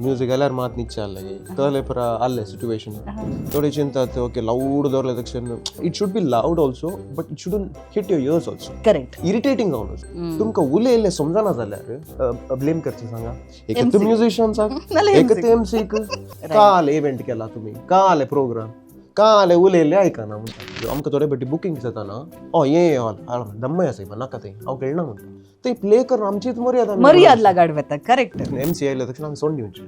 Music आल्यार मात निच्चाले कळले पर आले सिच्युएशन थोडी चिंता ओके लाऊड दवरले तक्षण it should be loud also but it shouldn't hit your ears also correct irritating जावन तुमकां उले इल्ले समजना जाल्यार ब्लेम करचे सांगा एक तर म्युझिशियन्साक एक ते एमसीक का आले इव्हेंट केला तुम्ही का आले प्रोग्राम का आले उलयले आयकना म्हणटा आमकां थोडे फाटी बुकींग जाता ना ये दम्मय आसा नाका ते हांव खेळना म्हणटा ते प्ले करून आमचीच मर्याद लागाड वता करेक्ट एमसी आयले तक्षण आमी सोंड दिवची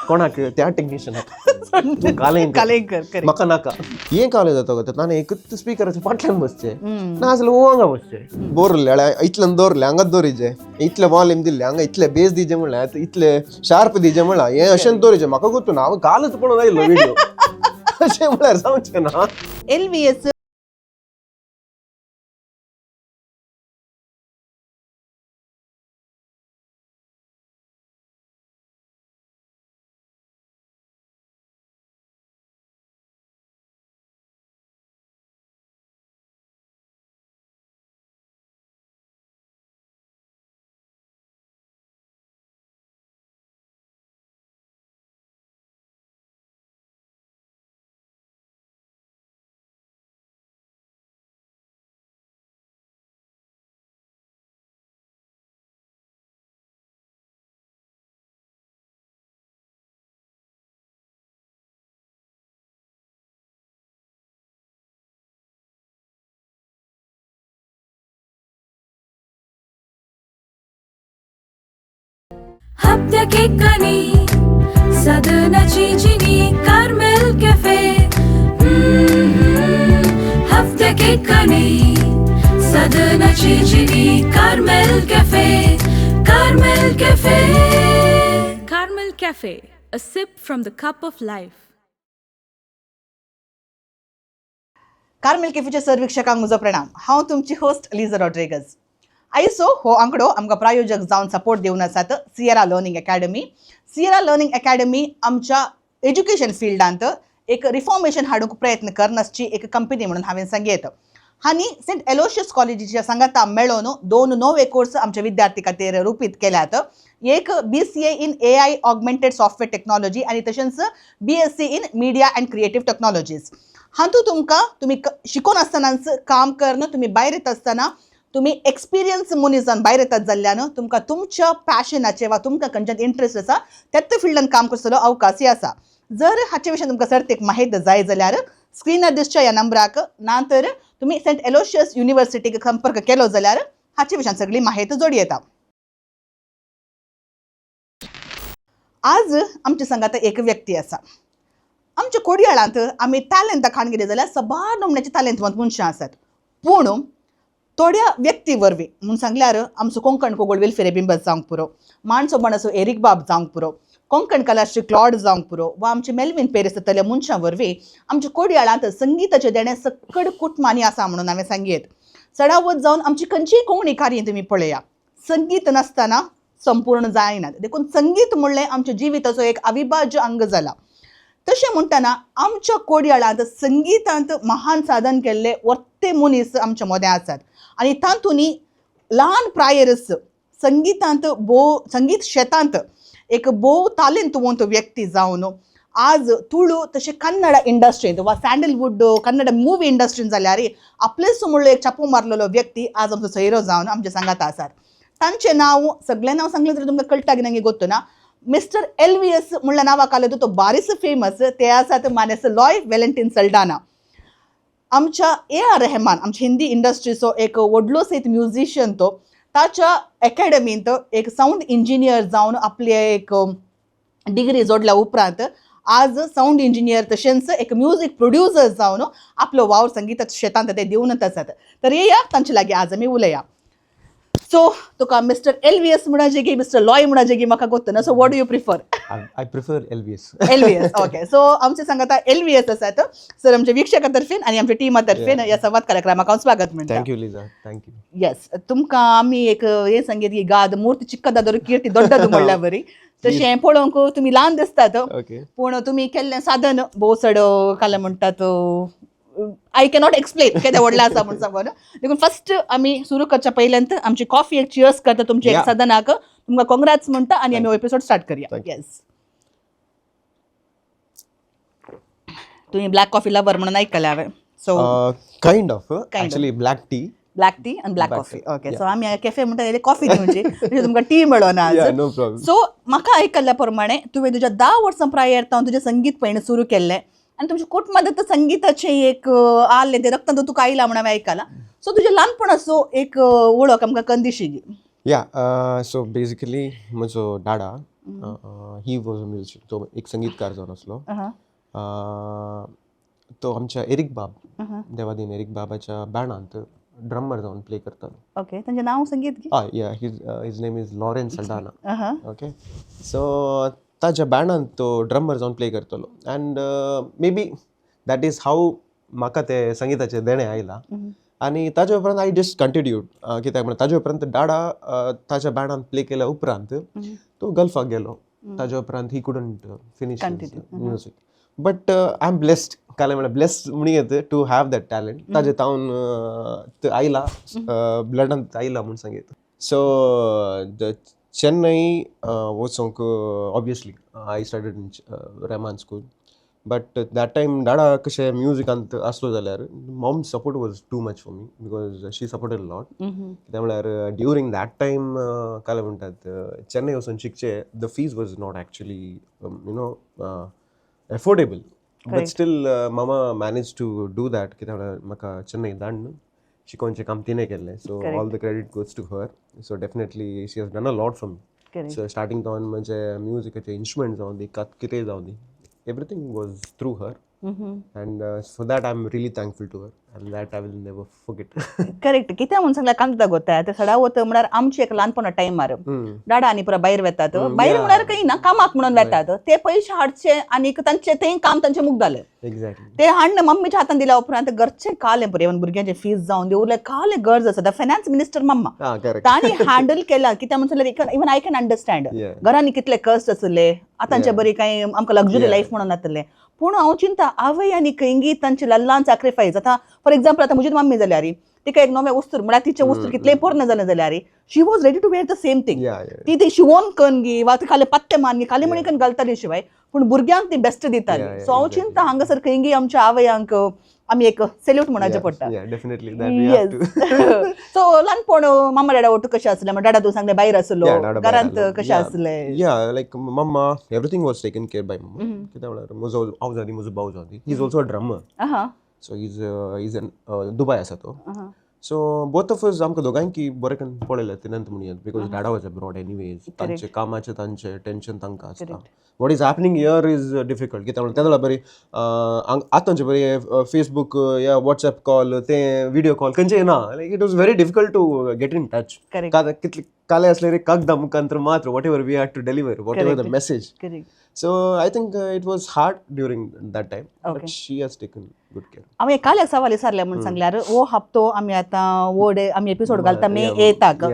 कोणाक त्या टेक्निशियनाक कालेंकर म्हाका नाका हे काले जाता गो ताणें एकच स्पिकराच्या फाटल्यान बसचे ना जाल्यार ओवांगा बसचे बोरले इतल्यान दवरले हांगाच दवरिचे इतले वॉल्यूम दिल्ले हांगा इतले बेस दिजे म्हणल्यार इतले शार्प दिजे म्हणल्यार हे अशेंच दवरिचे म्हाका गोतू ना हांव कालच पळोवन आयलो व्हिडिओ अशें म्हळ्यार जावचें ना LVS हप्त्या केकानी सदनाची जिनी कार्मेल कॅफे हप्त्या केकानी सदनाची जिनी Carmel cafe Carmel cafe Carmel cafe a sip from the cup of life कार्मेल कॅफेच्या सर्वेक्षकांक म्हजो प्रणाम हांव तुमची होस्ट लीजा रॉड्रिगज आयसो हो आंकडो आमकां प्रायोजक जावन सपोर्ट दिवन आसात Sierra learning academy. Sierra learning academy आमच्या एज्युकेशन फिल्डांत एक रिफॉर्मेशन हाडूंक प्रयत्न करनासची एक कंपनी म्हणून हांवें सांगयत. हांणी सेंट एलोशियस कॉलेजीच्या सांगाता मेळोवन 2 नवे कोर्स आमच्या विद्यार्थी खातीर रुपीत केल्यात. एक BCA इन AI ऑगमेंटेड सॉफ्टवेअर टेक्नॉलॉजी आणि तशेंच BSc in media and creative technologies. हातूंत तुम्ही शिकून आसतनाच काम करणं तुम्ही भायर येत आसतना तुम्ही एक्सपिरियन्स मनीस जावन भायर येतात जाल्ल्यान तुमकां तुमच्या पॅशनाचे वा तुमकां खंयच्यान इंट्रस्ट आसा त्याच फिल्डान काम करतलो अवकाशी आसा. जर हाचे विशीं तुमकां सर्तीक माहिती जाय जाल्यार स्क्रीनार दिसच्या ह्या नंबराक ना तर तुम्ही सेंट एलोशियस युनिवर्सिटीक संपर्क केलो जाल्यार हाचे विशीं सगळी माहिती जोडी येता. आज आमच्या संगात एक व्यक्ती आसा. आमच्या कोडयाळांत आमी टॅलंटा खाण गेले जाल्यार सबार नमण्याचे टॅलंटवंत मनशां आसात. पूण थोड्या व्यक्ती वरवीं म्हणून सांगल्यार आमचो कोंकण कोगोळ वेलफेर बिंबस जावंक पुरो, माणसो बनसो एरिक बाब जावंक पुरो, कोंकण कलाश्री क्लॉड जावंक पुरो वा आमचे मेल्विन पेरेस जातल्या मनशां वरवीं आमच्या कोडयाळांत संगीताचे देणे सकड कुटमानी आसा म्हणून हांवें सांगयत. चडावत जावन आमची खंयचीय कोंकणी कार्य तुमी पळया संगीत नासतना संपूर्ण जायना. देखून संगीत म्हणलें आमच्या जिविताचो एक अविभाज्य अंग जाला. तशें म्हणटना आमच्या कोडयाळांत संगीतांत महान साधन केल्ले वर्ते मनीस आमच्या मदें आसात आणि तातूंनी ल्हान प्रायरस संगीतांत संगीत क्षेत्रांत एक भोव तालंतवंत व्यक्ती जावन आज तुळू तशें कन्नड इंडस्ट्रींत वा सॅन्डलवूड कन्नड मुवी इंडस्ट्रींत जाल्यार आपलेच म्हणलो एक छापो मारलेलो व्यक्ती आज आमचो सैरो जावन आमच्या सांगात आसात. तांचें नांव सगळें नांव सांगलें तरी तुमकां कळटा की ना गोत्तो ना. मिस्टर LVS म्हणल्या नांवाक आलो तो बारीस फेमस ते आसात मानेस लॉय वेलेंटीन सल्डाना. आमच्या AR रहमान आमच्या हिंदी इंडस्ट्रीचो एक व्हडलो सैत म्युझिशियन तो ताच्या अकॅडमींत एक साऊंड इंजिनियर जावन आपले एक डिग्री जोडल्या उपरांत आज साऊंड इंजिनियर तशेंच एक म्युझिक प्रोड्युसर जावन आपलो वावर संगीताच्या क्षेत्रांत ते दिवनच आसात. तर येया तांचे लागीं आज आमी उलया. सो तुका मिस्टर LVS म्हणा जेगी मिस्टर लॉय म्हणा जेगी म्हाका गोत्तो ना. So what do you prefer? I prefer LVS. LVS okay. So आमचे सांगात LVS आसात. सर आमच्या वीक्षकातर्फेन आणि आमच्या टिमा तर्फेन या संवाद कार्यक्रमाक हांव स्वागत म्हणटा. Thank you Lija thank you. येस तुमकां आमी एक हे सांगीत की गाद मूर्ती चिक्कदादर कीर्ती दोड्डद म्हणल्या बरी तशें पळोवंक तुमी ल्हान दिसतात पूण तुमी केल्लें साधन भोव चड काल म्हणटात आय कॅनॉट एक्सप्लेन केदें व्हडलें आसा म्हणून सांगून. देखून फर्स्ट आमी सुरू करच्या पयल्यांत आमची कॉफी एक चियर्स करता तुमच्या एक साधनाक तुमकां कॉंग्रॅट्स म्हणटा आणि आमी हो एपिसोड स्टार्ट करया. येस तुम्ही ब्लॅक कॉफी लवर म्हणून ऐकलं हांवें. So kind of actually black tea. Black tea आणि ब्लॅक कॉफी. ओके, सो आम्ही कॅफे म्हणटा कॉफी दिवची म्हणजे तुमकां टी मेळना आज. No problem. सो म्हाका आयकल्ल्या प्रमाणे तुवें तुज्या 10 वर्सां प्रायर जावन तुजें संगीत पयण सुरू केल्लें आनी तुमच्या कुटुंबांत संगीताचें एक आसलें तें रक्तांत तुका आयलां म्हणून हांवें आयकलां. सो तुजें ल्हानपणाचो एक वळख आमकां कंदिशी दी. सो बेसिकली म्हजो डाडा ही वॉज अ म्युझिक. तो एक संगीतकार जावन आसलो. तो आमच्या एरिक बाब देवादीन एरिक बाबाच्या बँडांत ड्रमर जावन प्ले करतालो. ओके, तांचें नांव संगीत गी. His name is Lawrence Saldanha. Okay, so ताच्या बँडांत तो ड्रमर जावन प्ले करतालो. And may B that is how म्हाका ते संगीताचें देणें आयलां. आनी ताजे उपरांत आय जस्ट कंटिन्यूड कित्याक म्हणल्यार ताजे उपरांत डाडा ताच्या बँडांत प्ले केल्या उपरांत तो गल्फाक गेलो. ताजे उपरांत he couldn't finish music. But I am blessed. काले म्हळ्यार ब्लेस्ड म्हणून येत टू हॅव दॅट टॅलंट. ताजे तावन आयला ब्लडांत आयला म्हूण सांगीत. सो चेन्नई वचोंक obviously I started in Rahman school. But that time डाडा कशें म्युझिकांत आसलो जाल्यार mom support was too much for me because she supported lot. कित्याक म्हळ्यार ड्युरींग दॅट टायम काले म्हणटात चेन्नई वचून शिकचे the fees was not actually affordable. But still मामा मॅनेज टू डू दॅट. कित्याक म्हळ्यार म्हाका चेन्नई धाडून शिकोवचें काम तिणें केल्लें. So all the credit goes to her. So definitely she has done a lot for me. So starting जावन म्हणजे म्युझिकाचे इंस्ट्रुमेंट जावन दी कितें जावन दी everything was through her. And for that I'm really thankful to her and that I will never forget. Correct. कित्याक म्हणून सांगल्यार कांता गोता ते सडा वत म्हळ्यार आमची एक ल्हानपणा टायमार डाडा आनी पुरा भायर वेतात. भायर म्हळ्यार काही ना कामाक म्हणून वेतात. ते पयशे हाडचे आनी तांचे तें काम तांचें मुख जालें. Exactly. ते हाडून मम्मीच्या हातान दिल्या उपरांत घरचें कालें पुरे भुरग्यांचे फीज जावन दी उरलें कालें गरज आसा. द फायनान्स मिनिस्टर मम्मा तांणी हँडल केला. कित्याक म्हणून इवन आय कॅन अंडरस्टँड घरांनी कितले कश्ट आसले. आतांचे बरी कांय आमकां लग्जरी लायफ म्हणून जातलें. पूण हांव चिंता आवय आनी खंयगी तांचे ल्हान सॅक्रिफायस. आतां फॉर एक्झाम्पल आतां म्हजी मम्मी जाल्यार तिका एक नवें वस्तूर म्हळ्यार तिचें वस्तूर कितलेंय पोरना जालें जाल्यार she was ready to wear the same thing. ती शिवोन करून गी वा ती खाली पत्ते मारगी खाली म्हणी करून घालताली शिवाय पूण भुरग्यांक ती बेस्ट दिताली. सो हांव चिंता हांगासर खंयगी आमच्या आवयांक आमी एक सॅल्यूट म्हणचे पडटा. सो ल्हानपण मामा डाडा वटू कशें आसलें. डाडा तूं सांगलें भायर आसलो घरांत कशें आसलें. Like mamma everything was taken care by mamma. कित्याक म्हळ्यार म्हजो हांव जाली म्हजो भाव जाली. He is also a drummer. So is Dubai आसा तो. सो बोथ ऑफ अस आमकां दोगांयकी बरें करून पळयलें तिनंत म्हणून बिकॉज डाडा वॉज अब्रॉड एनीवेज. तांचे कामाचें तांचें टेन्शन तांकां आसता. What is happening here is difficult. कित्याक म्हळ्यार तेन्ना बरी आतांचे बरी फेसबूक या वॉट्सॅप कॉल ते व्हिडिओ कॉल खंयचे ना. Like it was very difficult to get in touch. कितले काले असले कागदा मुखांतर मात्र whatever we had to deliver whatever the message. So I think it was hard during that time, but she has taken good care. आमी काल एक सवाल विचारले म्हणून सांगल्यार हो हप्तो आमी आतां वो डे आमी एपिसोड घालता मे 8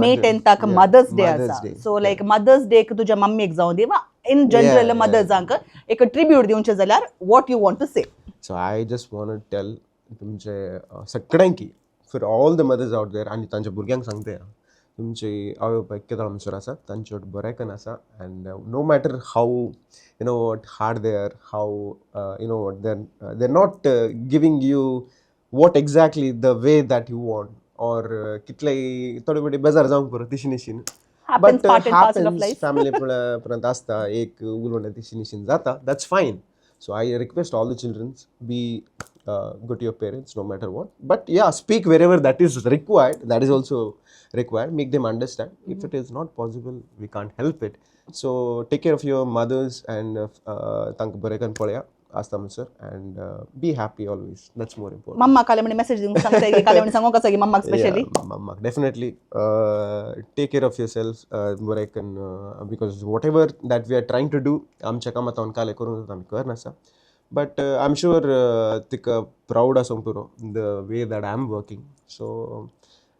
मे 10 मदर्स डे आसा. सो लायक मदर्स डे तुज्या मम्मीक जावं दी वा इन जनरल मदर्सांक एक ट्रिब्यूट दिवचें जाल्यार what you want to say. So I just want to tell तुमचे सगळ्यांकी for all the mothers out there आनी तांच्या भुरग्यांक सांगते तुमची आवय बापायक केदां म्हणसर आसा तांचे बरेंकन आसा. And no matter how you know what hard they are how you know what they're not giving you what exactly the way that you want or कितलेय थोडे बडे बेजार जावंक पुरो तिशिनिशीन. बट हॅपन्स फॅमिली पर्यंत आसता एक उलोवणें तिशिनिशीन जाता. That's fine. So I request all the children be good to your parents no matter what. But yeah, speak wherever that is required. That is also required. Make them understand. If it is not possible, we can't help it. So take care of your mothers and thank Barekan Polya. Astam sir and be happy always. That's more important. Mamma kale mani message dingu sangta kale mani sango kasa gi mamma especially. Yeah, mamma definitely take care of yourself Barekan because whatever that we are trying to do amcha kamataun kale korun ami karna sa. But I'm sure tika proud asong puro the way that I'm working. So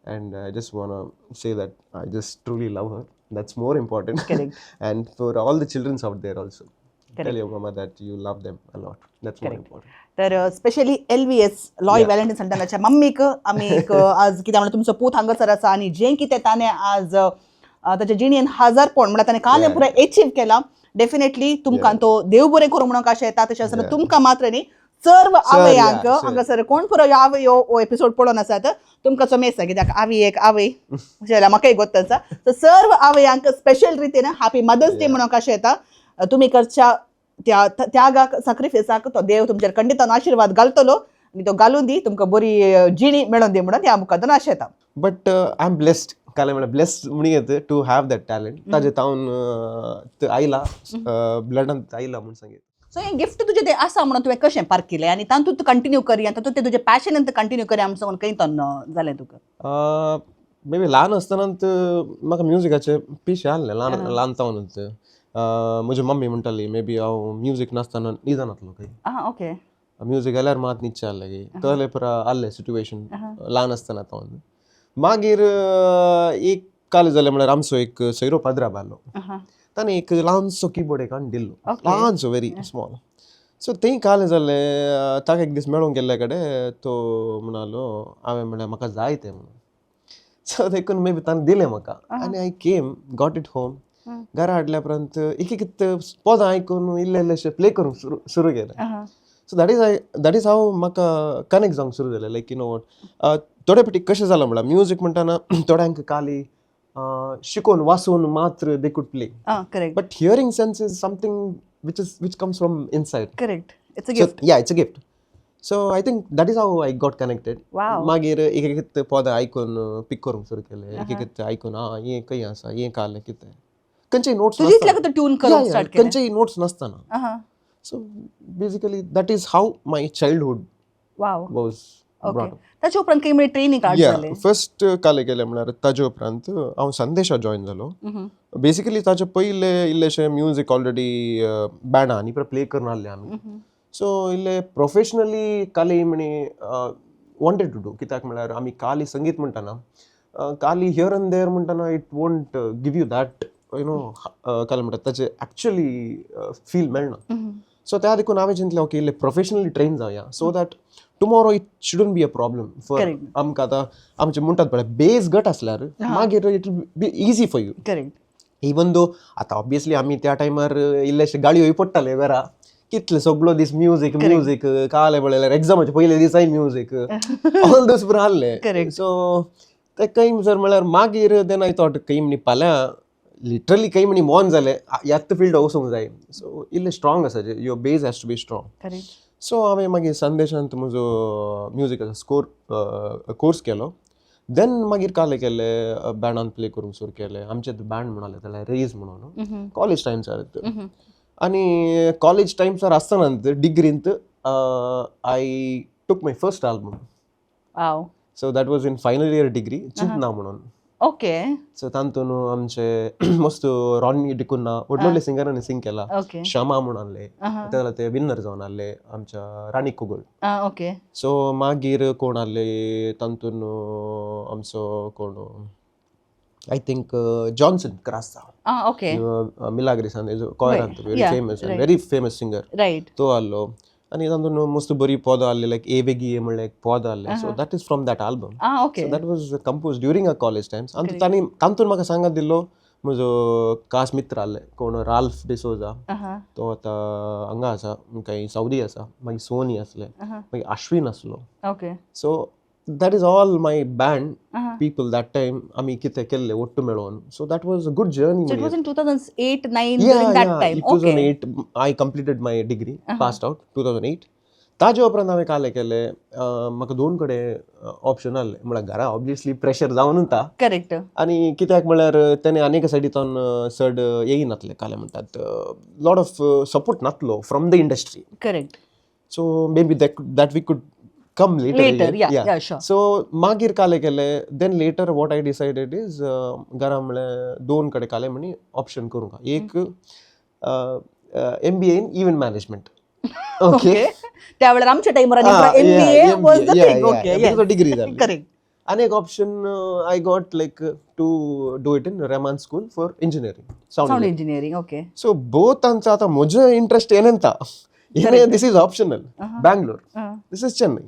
and I just want to say that I just truly love her. That's more important. Correct. And for all the children out there also. Correct. Tell your mama that you love them a lot. That's more important. तर specially LVS Loy Valentine संतानाच्या मम्मीक आमी आज कित्याक म्हणल्यार तुमचो पूत हांगासर आसा आनी जें कितें ताणें आज ताच्या जिणेन 1000 पॉयंट म्हणल्यार ताणें काल पुरो एचीव केला. डेफिनेटली तुमकां तो देव बरें करूं म्हणून कशें येता तशें आसतना तुमकां मात्र न्ही सर्व आवयांक हांगासर कोण पुरो याव यो एपिसोड पळोवन आसात तुमकां मेसा कित्याक आवी एक आवय जाल्यार म्हाकाय गोत आसा सो सर्व आवयांक स्पेशल रितीन हॅपी मदर्स डे म्हणून कशें येता तुमी करच्या त्या त्यागाक सॅक्रिफायसाक तो देव तुमचेर खंडितान आशिर्वाद घालतलो आनी तो घालून दी तुमकां बरी जिणी मेळोन दी म्हणून ह्या मुखार आशा येता बट आय एम ब्लेस्ड काले म्हळ्यार ब्लेस्ड म्हणून येत टू हॅव दॅट टॅलंट ताजे तावन आयला ब्लडान आयला म्हणून सांगीत सो हे गिफ्ट तुजें तें आसा म्हणून तुवें कशें पार्क केलें आनी तातूंत कंटिन्यू करी आनी तातूंत तें तुजें पॅशन कंटिन्यू करी आमचो खंय तन जालें तुका मे बी ल्हान आसतनाच म्हाका म्युजिकाचे पिशे आहले ल्हान तावनूच म्हजी मम्मी म्हणटाली मे बी हांव म्युजीक नासतना न्हिदनासलो खंय ओके म्युजीक आयल्यार मात न्हिदचे आहले की तले पुरा आहले सिट्युएशन ल्हान आसतना तावन मागीर एक काल जालें म्हळ्यार आमचो एक सैरो पाद्रा आहलो ताणें एक ल्हानसो कीबोर्ड एक हाडून दिल्लो ल्हानसो व्हेरी स्मॉल सो तें कालें जालें ताका एक दीस मेळोंक गेल्ले कडेन तो म्हणलो हांवें म्हणलें म्हाका जाय तें म्हणून सो देखून मे बी ताणें दिलें म्हाका आनी आय केम गॉट इट होम घरा हाडल्या उपरांत एक एक पदां आयकून इल्ले इल्लेशे प्ले करूंक सुरू केलें सो दॅट इज हांव म्हाका कनेक्ट जावंक सुरू जालें लायक यू नो वॉट थोडे फावटी कशें जालां म्हळ्यार म्युजीक म्हणटाना थोड्यांक खाली शिकोवन वाचून मात्र they could play correct but hearing sense is something which comes from inside correct it's a gift yeah it's a gift so I think that is how I got connected मागीर एक एक पदां आयकून पिक करूंक सुरू केलें एक एक आयकून हें खंय आसा हें कालें कितें खंयचेय नोट्स तुजी ट्यून करूंक स्टार्ट केलें खंयचेय नोट्स नासतना so basically that is how my childhood was okay ताचे उपरांत काही म्हणजे ट्रेनिंग कार्ड जालें फर्स्ट काले गेले म्हळ्यार ताजे उपरांत हांव संदेशा जॉइन जालो बेसिकली ताचे पयले इल्लेशे म्युजीक ऑलरेडी बँडा आनी प्ले करून आहले आमी सो इल्ले प्रोफेशनली काली म्हणी वॉन्टेड टू डू कित्याक म्हळ्यार आमी काली संगीत म्हणटाना काली हियर एंड देर म्हणटाना it won't give you that you know काले म्हणटा ताचे एक्चुअली फील मेळना सो त्या देखून हांवें चिंतलें ओके इल्ले प्रोफेशनली ट्रेन जावया so that tomorrow it shouldn't be a problem for आमकां आतां आमचे म्हणटात पळय बेज घट आसल्यार मागीर it will be easy for you correct even though आतां ऑब्वियसली आमी त्या टायमार इल्लेशे गाडयो पडटाले घरा कितले सगळो दीस म्युजीक काले पळयल्यार एग्जामाचे पयले दिसाय म्युजीक ऑल दोस पुरो आहले सो ते काही जर म्हळ्यार मागीर देन आय थॉट काही म्हणी फाल्यां लिटरली काही म्हणी मोन जालें ह्यात फिल्ड वचूंक जाय सो इल्ले स्ट्रॉंग आसा your base has to be strong so हांवें मागीर संदेशांत म्हजो म्युजिकाचो कोर्स केलो देन मागीर काले केले बँडान प्ले करूंक सुरू केलें आमचे बँड म्हणले जाल्यार रेज म्हणून कॉलेज टायम्सार आनी कॉलेज टायम्सार आसतना डिग्रींत I took my first album so that was in final year degree चिंतना म्हणून ओके सो तातून आमचे मस्त रॉनी डिकुन्ना व्हडले सिंगरांनी सिंग केला श्यामा म्हणून आहले तेन्ना ते विनर जावन आहले आमच्या राणी कुगळ ओके सो मागीर कोण आहले तातून आमचो कोण I think Johnson Crasta okay मिलाग्रिसान कॉयरांत व्हेरी फेमस सिंगर रायट तो आहलो आनी तातून मस्त बरी पदां आहली लायक ए बेगी ए म्हणल्यार एक पद आहलें सो that is from that album so that was compose during a college Times आनी तातून म्हाका सांगात दिल्लो म्हजो खास मित्र आहले कोण राल्फ डिसोजा तो आतां हांगा आसा काही सावदी आसा मागीर सोनी आसले मागीर अश्विन आसलो सो that is all my band people that time आमी कितें केल्ले ओट्टू मेळोन so that was a good journey so it was in 2008-9 during that time 2008 I completed my degree passed out 2008 ताजे उपरांत हांवें काले केले म्हाका दोन कडेन ऑप्शन आहले म्हळ्यार घरा ऑब्वियसली प्रेशर जावन उरता करेक्ट आनी कित्याक म्हळ्यार तेणे आनीक सायडीतून चड येयनातले काले म्हणटात लॉट ऑफ सपोर्ट नासलो from the industry correct so may be that we could come later yeah sure so मागीर काले केले then later what I decided is घरा म्हळ्यार दोन कडे काले म्हणी ऑप्शन करूंक एक MBA in event management okay त्या वेळार आमच्या timer MBA was the thing okay yes degree जाली करेक्ट आनी एक option I got like to do it in Rahman School for engineering sound engineering okay so both आमचा आता म्हजो interest येनेंता this is optional Bangalore this is Chennai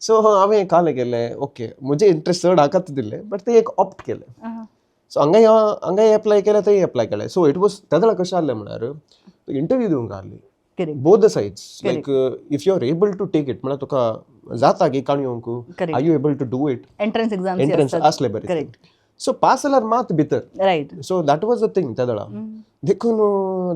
so हांवें काले केले ओके म्हजे इंटरेस्ट चड हाकाच दिले बट ते एक ऑप्ट केले सो हांगाय एप्लाय केले थंय एप्लाय केले सो इट वॉज त्या कशें आहलें म्हळ्यार इंटरव्यू दिवंक आहली both the sides. Like if you are able to take it, मला तुका जाता की काणयोंकू, are you able to do it? Entrance असले बरे. Correct. So pass alar मात भितर. Right. So that was the thing त्यादळा. देखून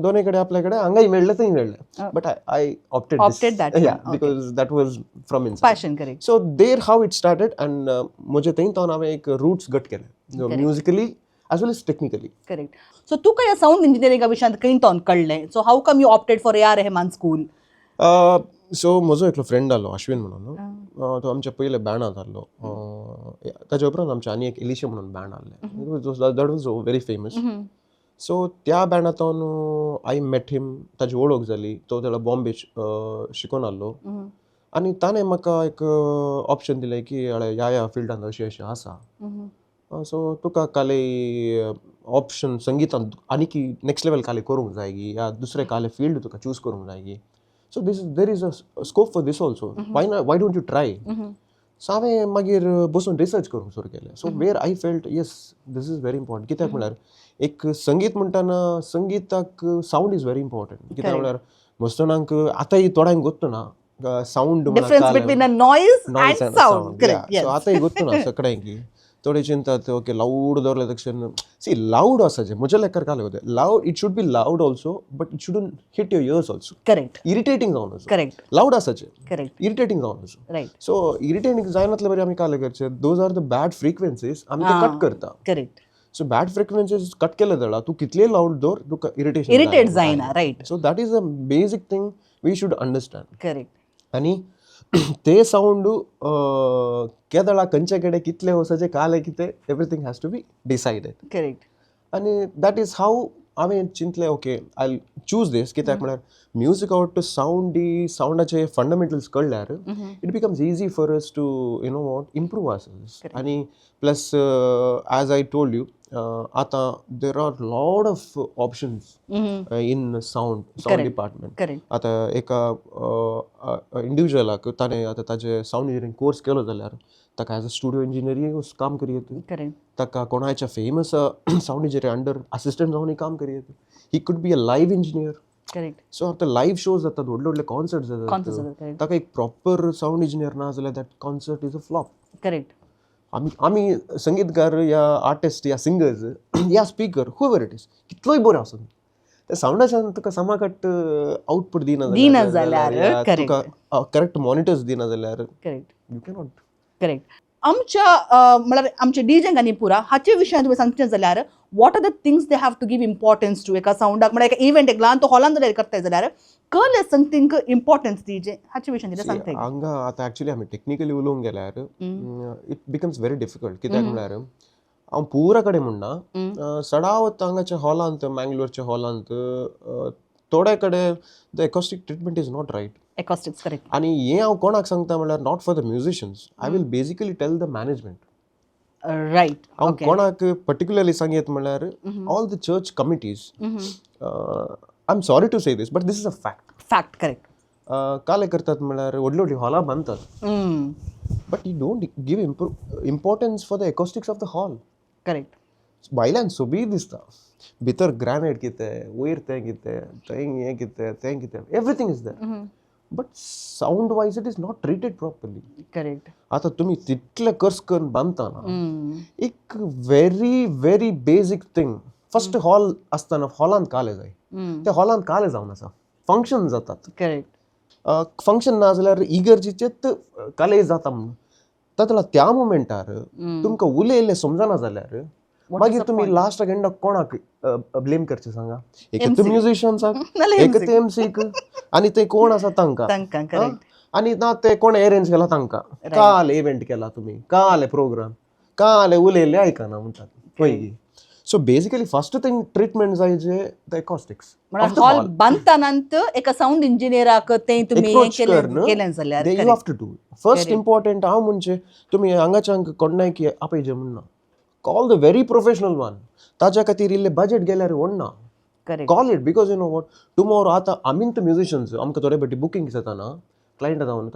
दोन्हीकडे आपल्याकडे अंगाई मिळलं तरी मिळलं. But I opted that. Yeah, because that was from inside. Passion, correct. So there how it started and मुझे तैन तो नामे एक roots गट केले. जो musically as well as technically. Correct. So तू काय sound engineering का विषयात कहीं तो कळले. So how come you opted for A.R. Rahman school? सो म्हजो एकलो फ्रेंड आलो अश्विन म्हणून तो आमच्या पयले बँडांत आसलो ताचे उपरांत आमच्या आनी एक इलिशा म्हणून बँड आहले that was very famous so त्या बँडांतून आय मेट हिम ताची वळख जाली तो तेला बॉम्बे शिकून आसलो आनी ताणें म्हाका एक ऑप्शन दिलें की ह्या फिल्डांत अशें अशें आसा सो तुका काले ऑप्शन संगीतांत आनी की नेक्स्ट लेवल काले करूंक जाय की या दुसरे काले फील्ड तुका चूज करूंक जाय की So there is a scope for this also. Why don't you try? So हांवें मागीर बसून रिसर्च करूंक सुरू केलें. So where I felt yes this is very important. कित्याक म्हळ्यार एक संगीत म्हणटाना संगीताक साऊंड इज व्हेरी इम्पॉर्टंट. कित्याक म्हळ्यार most जाणांक आतांय थोड्यांक गोत्तू ना sound difference between a noise and sound. Correct. Yes. So आतांय गोत्तू ना सगळ्यांक थोडे चिंतात ओके लाऊड दवरले तक्षण सी लाऊड आसाचे म्हज्या लेकार काले होते loud it should be loud also but it shouldn't hit your ears also correct irritating जावन आसा करेक्ट लाऊड आसाचे करेक्ट इरिटेटिंग जावन आसा राईट सो इरिटेटिंग जायनातले बरे आमी काले करचे those are the bad frequencies आमी ते कट करता correct so bad frequencies cut केले जाल्यार तू कितले लाऊड दवर तुका इरिटेट जायना right so that is a basic thing we should understand correct आनी ते साऊंड केदळा खंयचे कडेन कितले वचचे काले कितें everything has to be decided correct आनी दॅट इज हाव हांवें चिंतलें ओके आय चूज दीस कित्याक म्हळ्यार म्युजीक आउट टू साऊंडाचे फंडामेंटल्स कळल्यार it becomes easy for us to you know what improve ourselves आनी plus as I told you आतां there are lot of options in sound department आतां एका इंडिविज्युअलाक ताणें आतां ताजे साऊंड इंजिनियरींग कोर्स केलो जाल्यार ताका एज अ स्टुडिओ इंजिनियरींग काम करी येता ताका कोणाच्या famous sound engineer under assistant जावन काम करी येता he could be a live engineer correct so आतां लायव्ह शोज जातात व्हडले व्हडले कॉन्सर्ट जातात ताका एक प्रॉपर साऊंड इंजिनियर ना जाल्यार that concert is a flop correct आमी संगीतकार या आर्टिस्ट या सिंगर्स या स्पीकर हुएवर इट इज कितलोय बरो आसूं त्या साऊंडाच्यान तुका समाकट आउटपुट दिना जाल्यार तुका करेक्ट मॉनिटर्स दिना जाल्यार करेक्ट यू कॅनॉट करेक्ट आमच्या म्हळ्यार आमचे डीजेंग आनी पुरा हाचे विशयान तुवें सांगचें जाल्यार what are the things they have to give importance to एका साऊंडाक म्हळ्यार एका इव्हेंट एक ल्हान तो हॉलान जर करताय जाल्यार कळ्ळे समथींग इम्पॉर्टन्स दिजे हाचे विशयान कितें सांगताय हांगा आतां एक्चुअली आमी टेक्निकली उलोवंक गेल्यार इट बिकम्स व्हेरी डिफिकल्ट कित्याक म्हळ्यार हांव पुरा कडेन म्हणना सडावत हांगाच्या हॉलांत मँगलोरच्या हॉलांत थोडे कडेन the acoustic treatment is not right acoustics correct आनी हें हांव कोणाक सांगता म्हळ्यार not for the musicians I will basically tell the management right हांव कोणाक पर्टिक्युलरली सांगीत म्हळ्यार all the church committees I am sorry to say this but this is a fact correct काले करतात म्हळ्यार व्हडली व्हडली हॉलां बांदतात but you don't give importance for the acoustics of the hall correct भायल्यान सोबीत दिसता भितर ग्रॅनायट कितें वयर तें कितें थंय हें कितें तें कितें everything is there but sound wise it is not treated properly correct आतां तुमी तितले कर्स करून बांदतना एक very very basic thing first hall आसतना हॉलांत काले जाय त्या हॉलांत काले जावन आसा फंक्शन जातात करेक्ट फंक्शन ना जाल्यार इगर्जीचेत काले जाता म्हणून तातूंत त्या मोमेंटार तुमकां उलयलें समजना जाल्यार मागीर तुमी लास्टाक एंडाक कोणाक ब्लेम करचे सांगा एक ते म्युजिशियन्साक एक ते एमसीक आनी ते कोण आसा तांकां आनी ना ते कोण अरेंज केला तांकां काले इव्हेंट केला तुमी काले प्रोग्राम काले उलयले आयकना म्हणटात पळय so basically first thing treatment जाय जे द एकॉस्टिक्स हॉल बांदतानांत एका साऊंड इंजिनियराक ते तुमी केलें जाल्यार you have to do first important हांव म्हणजे तुमी हांगाच्यान कोणाय की आपयचे म्हणना call the very professional one ताच्या खातीर इल्ले बजेट गेल्यार व्हडना call it because you know what tomorrow आतां आमीन म्युजिशियन्स आमकां थोडे फावटी बुकींग जाताना क्लायंट जावन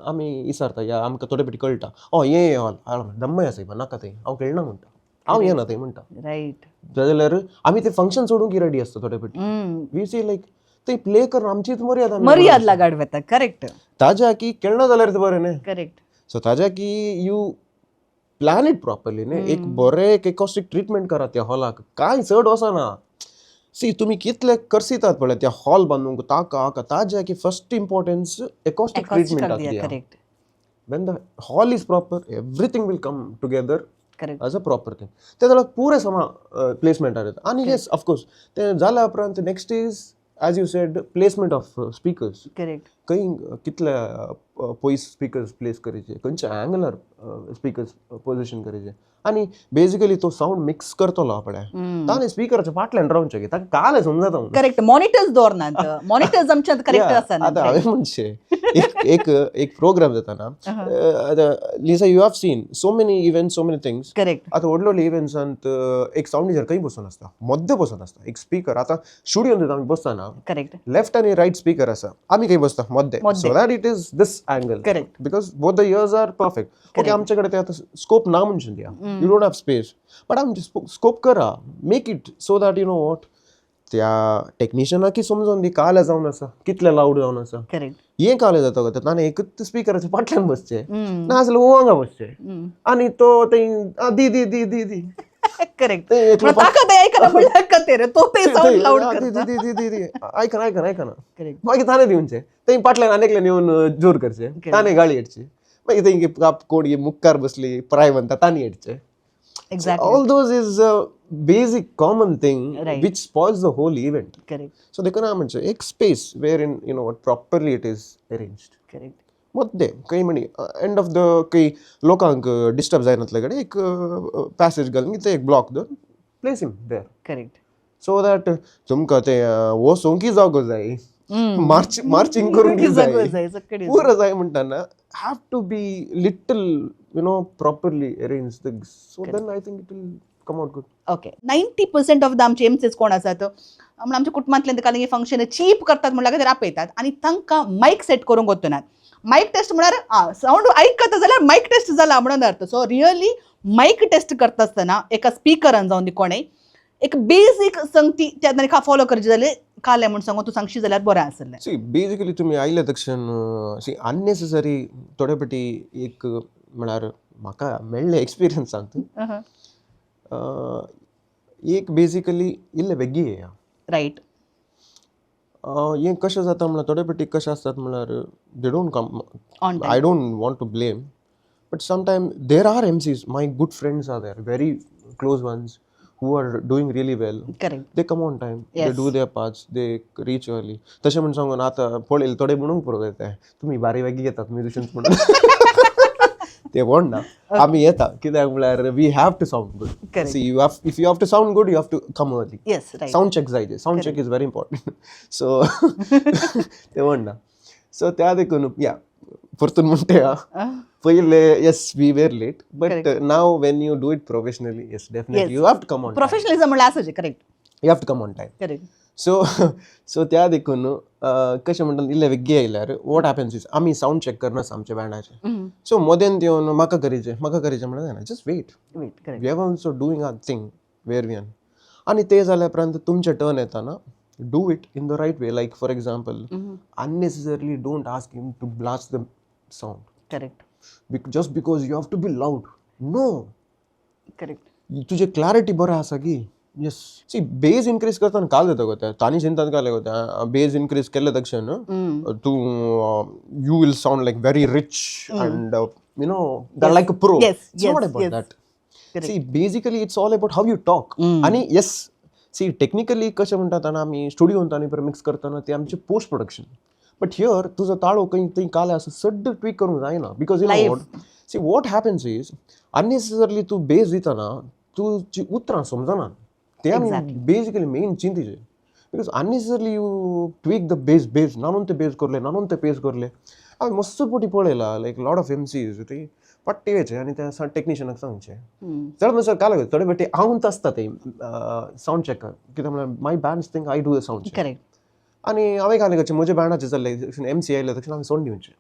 आमी विचारता या आमकां थोडे फावटी कळटा ये हॉल दम्मय आसा नाका थंय हांव खेळना म्हणटा हांव येना थंय म्हणटा रायट जाल्यार आमी ते फंक्शन सोडूंक रेडी आसता थोडे फावटी वी सी लायक ते प्ले करून आमचीच मर्यादा मर्यादा गाडवता. करेक्ट ताज्या की खेळणं जाल्यार ते बरें न्ही. करेक्ट. सो ताज्या की यू प्लॅन इट प्रॉपरली न्ही. एक बरें एक एकॉस्टिक ट्रिटमेंट करा त्या हॉलाक. कांय चड वचना. सी तुम्ही कितले करसितात पळय त्या हॉल बांदूंक ताका ताज्या की फर्स्ट इम्पॉर्टन्स एकॉस्टिक ट्रिटमेंटाक दिया. Correct. When the hall is proper, everything will come together correct. as a proper thing. ते जाल्यार पुरे समा प्लेसमेंट आहेत. आणि येस ऑफकोर्स ते जाल्या उपरांत next is as you said placement of speakers. Correct. खंय कितले पयस स्पीकर्स प्लेस करचे, खंयचे अँगुलर स्पीकर्स पोजिशन करचे. आणि बेसिकली तो साऊंड मिक्स करतलो आपणे ताणे स्पीकराच्या फाटल्यान रावचे ताका काल समजता. करेक्ट. मॉनिटर्स दवरनात. मॉनिटर्स आमच्या करेक्ट आसा. आता हांवें म्हणचे एक प्रोग्राम जाताना लिसा you have seen so many events so many things. Correct. आता व्हडले व्हडले इव्हेंट्सांत एक साऊंड इंजिनियर खंय बसून आसता, मध्य बसून आसता. एक स्पीकर आता स्टुडियोन आमी बसताना करेक्ट. लेफ्ट आनी राईट स्पीकर आसा, आमी खंय बसता मध्य. So that it is this angle. Correct. Because both the ears are perfect. Okay आमचे कडेन ते आता स्कोप ना म्हणून दिया. You don't have space but आमचे स्कोप करा. Make it so that you know what त्या टेक्निशियनाकी समजून दी काले जावन आसा, कितले लावड जावन आसा. करेक्ट. हें काले जाता गो ताणें एकच स्पीकराच्या फाटल्यान बसचे ना जाल्यार ओवांगा बसचे आनी तो थंय दी दी दी दी दी. करेक्ट. ताकद ऐकना म्हणल्यार कते रे तो ते साऊंड लाऊड करता. दी दी दी दी ऐकना ऐकना ऐकना. करेक्ट. मागीर ताणें दिवचे थंय फाटल्यान आनेकल्यान येवन जोर करचे, ताणें गाळी हेडची. मागीर थंय कोण मुखार बसली प्राय म्हणटा ताणी हेडचे. Exactly. All those is a basic common thing Right. which spoils the whole event. Correct. So देखना म्हणजे एक space wherein you know what properly it is arranged. Correct. मध्ये काही म्हणी एंड ऑफ द काही लोकांक डिस्टर्ब जायनातले कडेन एक पॅसेज घालून ते एक ब्लॉक दवर place him there. Correct. So that तुमकां ते वोसोंकी जावो जाय, मार्चिंग करूंक जाय, पुरो जाय म्हणटाना have to be little you know properly arrange things. So then I think it will come out good. Okay. 90% of the आमचे एमसीज कोण आसात म्हणजे आमच्या कुटुंबातले काल फंक्शन चीप करतात म्हणल्यार कितें आपयतात आनी तांकां मायक सेट करूंक वचनात. मायक टेस्ट म्हळ्यार साऊंड ऐकता जाल्यार मायक टेस्ट जाला म्हणून अर्थ. सो रियली मायक टेस्ट करता आसतना एका स्पीकरान जावन दी कोणें एक बेसीक संगती त्या फॉलो करची जाल्यार काले म्हणून सांगून तूं सांगशी जाल्यार बरें आसलें. सी बेसिकली तुमी आयले तक्षण सी अननेसेसरी थोडे फाटी एक म्हळ्यार म्हाका मेळ्ळे एक्सपिरियन्स सांगता. एक बेसिकली इल्ले बेगी येया. रायट. हें कशें जाता म्हळ्यार थोडे फाटी कशें आसतात म्हळ्यार they don't come on time. I don't want to blame but sometime there are MCs my good friends are there very close ones who are doing really well. Correct. They come on time. Yes. They do their parts. They reach early. तशें म्हणून सांगून आतां पळयलें थोडे म्हणूंक पुरो येता तुमी बारी बेगी येतात म्युजिशियन्स म्हणून. ते म्हणना आमी येता कित्याक म्हळ्यार we have to sound good. See you have if you have to sound good you have to come early. Yes. Right. Sound check जाय. Sound check is very important. So ते म्हणना. सो त्या देखून या परतून म्हणटे पहिले yes we were late but now when you do it professionally yes definitely you have to come on. Professionalism म्हणल्यार आसचे. Correct. You have to come on time. Correct. So त्या देखून कशें म्हणटा इल्ले वेगळी आयल्यार वॉट हॅपन्स इज आमी साऊंड चेक करनास आमच्या बँडाचे. सो मदें येवन म्हाका करचें म्हणल्यार जायना. Just wait. We have also doing our thing where we are आनी ते जाल्या उपरांत तुमचें टर्न येताना do it in the right way. Like for example unnecessarily don't ask him to blast the sound. Correct. just because you have to be loud. No. Correct. तुझे clarity बरं आसा की येस. सी बेज इन्क्रीज करताना काल जाता गो त्या तांणी चिंतात काले गो त्या बेज इन्क्रीज केले तक्षण तूं you will sound like very rich and you know that like a pro. It's not about that. See basically it's all about how you talk. आणि येस सी टेक्निकली कशें म्हणटात आनी आमी स्टुडियोंत आनी पर मिक्स करतना ते आमचे पोस्ट प्रोडक्शन. बट हियर तुजो ताळो खंय काले आसा सड्ड ट्वीक करूंक जायना because you know what see what happens is unnecessarily तूं बेज दितना तुजी उतरां समजना. ते आमी बेसिकली मेन चिंतीचे because unnecessarily you tweak the bass नानून ते बेज करले नानून ते पेज करले. हांवें मस्त पोटी पळयला लायक लॉट ऑफ एमसीज ते पट्टी वेचे आनी त्या टेक्निशियनाक सांगचे चड म्हणजे काल थोडे फाटी हांवूच आसता ते साऊंड चॅकर कित्याक म्हळ्यार my bands think I do the sound check. Correct. आनी हांवें घालें करचें म्हजे बँडाचे चल्ले एमसी आयले तक्षण हांवें सोडून दिवचें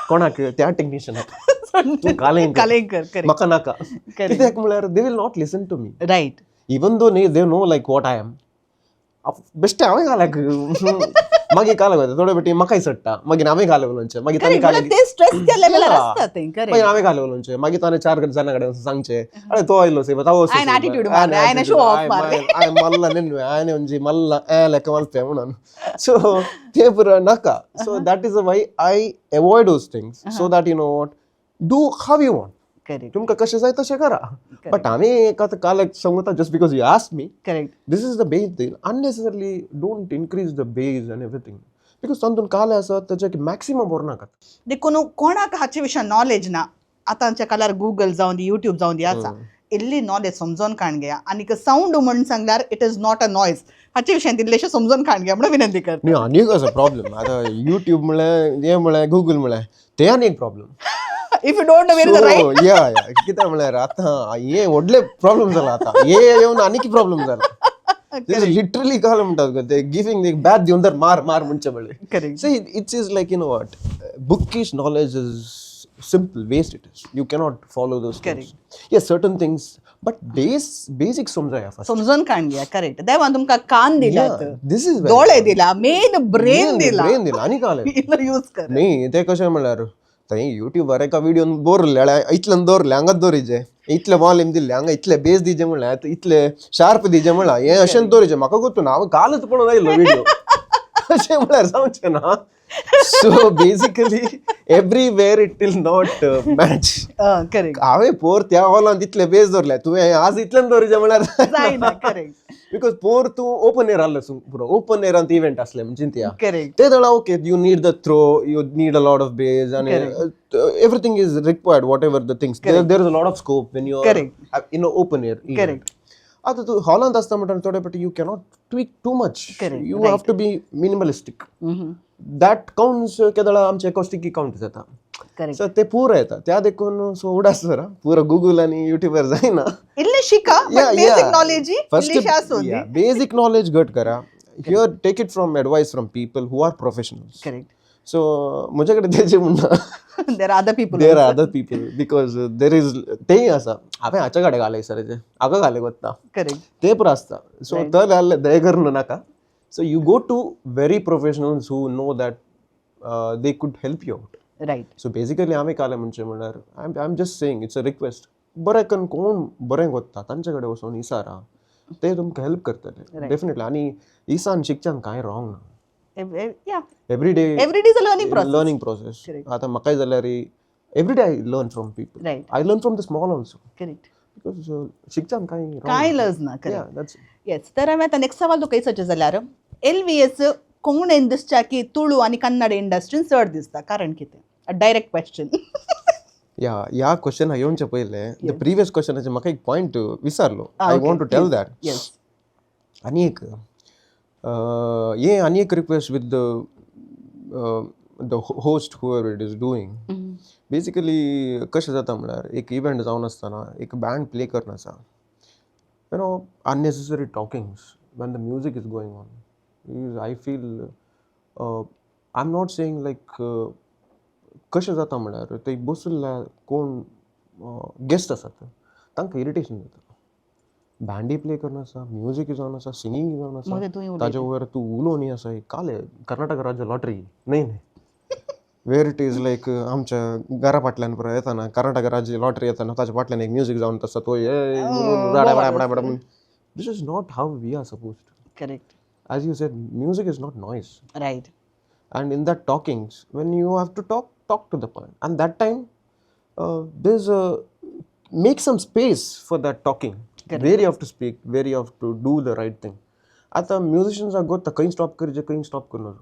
कोणाक त्या टेक्निशियनाक कालेंकर म्हाका नाका कित्याक म्हळ्यार they will not listen to me. Right. Even though they know like what I am best हांवें घालाक मागीर काल वता थोडे फाटी म्हाकाय सट्टा मागीर हांवें घालवलोंचे मागीर ताणें Correct, ते स्ट्रेस त्या लेवलार आसता ते correct. मागीर हांवें घालवलोंचे मागीर ताणें 4 जाणां कडेन सांगचें अरे तो आयलो से ఆయన attitude మారే, ఆయన show off మారే. మళ్ళా నిన్ను ఆయన ఉంచి మళ్ళా లెక్క మళ్ళీ ఉన్నాను సో ते पुरो नाका so that is why I avoid those things so that you know what do how you want Correct. तुमकां कशें जाय तशें करा बट हांवें आतां काल सांगता just because you asked me Correct. this is the base thing unnecessarily don't increase the base and everything because तातूंत काले आसा ताचे मॅक्सिमम व्हर नाकात देखून कोणाक हाचे विशीं नॉलेज ना आतांच्या काळार गुगल जावन दी युट्यूब जावन दी आसा इल्ली नॉलेज समजून काण घेया आनी साऊंड म्हणून सांगल्यार it is not a noise हाचे विशयान तितलेशें समजून काण घेया म्हणून विनंती करता न्ही आनी एक आसा प्रॉब्लेम आतां युट्यूब म्हळ्यार हें म्हळ्यार गुगल म्हळ्यार ते आनी एक problem if you don't know where is the right या कित्याक म्हळ्यार आतां हे व्हडले प्रॉब्लेम जाला आतां हे येवन आनीक प्रॉब्लेम जाला लिटरली काय म्हणतात ते गिविंग एक बॅट दिवन तर मार मार म्हणचे म्हणले Correct. So it's is like you know what bookish knowledge is simple waste it is you cannot follow those things yes certain things but basic समजाया first समजून काण घेया करेक्ट देवान तुमकां कान दिल्यात this is डोळे दिला मेन ब्रेन दिला आनी काय यूज कर न्ही ते कशें म्हणल्यार थंय युट्यूबार एका व्हिडिओन दवरले इतल्यान दवरले हांगाच दवरिचे इतले वॉल्यूम दिल्ले हांगा इतले बेस दिचे म्हणल्यार इतले शार्प दिचे म्हणल्यार हे अशें दवरिचे म्हाका गोतू ना हांव कालच पळोवन आयलो व्हिडिओ अशें म्हणल्यार जावचें ना so basically everywhere it will not match correct हांवें पोर त्या हॉलान तितले बेस दवरले तुवें आज इतल्यान दवरिचे म्हणल्यार जायना करेक्ट बिकॉज पोर तूं ओपन एअर आहलो पुरो ओपन एअरांत इव्हेंट आसले म्हणजे चिंतया करेक्ट ते जाणां okay you need the throw you need a lot of bass आनी everything is required whatever the things there is a lot of scope when you in open air correct आता तू हॉलांत आसता म्हणटा थोडे फाटी you cannot tweak too much you have to be minimalistic that counts केदळा आमचे acoustic count जाता करेक्ट सो ते पुरो येता त्या देखून सो उडास जरा पुरो गुगल आनी युट्यूबर जायना इल्ले शिका बेसिक नॉलेज इल्लीशी आसूं दी बेसिक नॉलेज गट करा here take it from advice from people who are professionals correct so म्हजे कडेन तेजे म्हणना there are other people there are other people because there is तेय आसा हांवें हाच्या कडेन घालय सराचे हाका घाले वता करेक्ट ते पुरो आसता सो तर जाल्ले दय करून नाका so you go to very professionals who know that they could help you out right so basically हांवें काले म्हणचे म्हणल्यार I am just saying it's a request बरें करून कोण बरें कोत्ता तांचे कडेन वचून इसारा ते तुमकां हेल्प करतले डेफिनेटली आनी इसान शिकच्यान कांय रॉंग ना every day is a learning process आतां म्हाकाय जाल्यार every day I learn from people I learn from the small also correct because शिकच्यान कांय कांय लज ना करेक्ट येस तर हांवें आतां नेक्स्ट सवाल तुका विचारचें जाल्यार LVS कोंकणीन दिसता की तुळू आनी कन्नड इंडस्ट्रीन चड दिसता कारण कितें डायरेक्ट क्वेश्चन ह्या क्वेश्चना येवचे पयले द प्रिवियस क्वेश्चनाचे म्हाका एक पॉयंट विसरलो I want to tell that आनी एक ये आनी एक request with the host whoever it is doing basically कशें जाता म्हळ्यार एक इव्हेंट जावन आसतना एक बँड प्ले करनासा you know unnecessary talkings when the music is going on I feel I'm not saying like कशें जाता म्हळ्यार ते बसल्या कोण गेस्ट आसात तांकां इरिटेशन जाता बँडी प्ले करना आसा म्युजीक जावन आसा सिंगींग जावन आसा ताजे वयर तूं उलो न्ही आसा काले कर्नाटक राज्य लॉटरी न्ही वेर इट इज लायक आमच्या घरा फाटल्यान पुरो येताना कर्नाटक राज्य लॉटरी येताना ताच्या फाटल्यान एक म्युजीक जावन आसा तो this is not how we are supposed to. Correct. As you said, music is not noise. Right. And in that talkings, when you have to talk to the point. And that time, there's make some space for that talking. Correct. Where you have to speak, where you have to do the right thing. आता musicians are got कहीं stop करजे कहीं stop करना.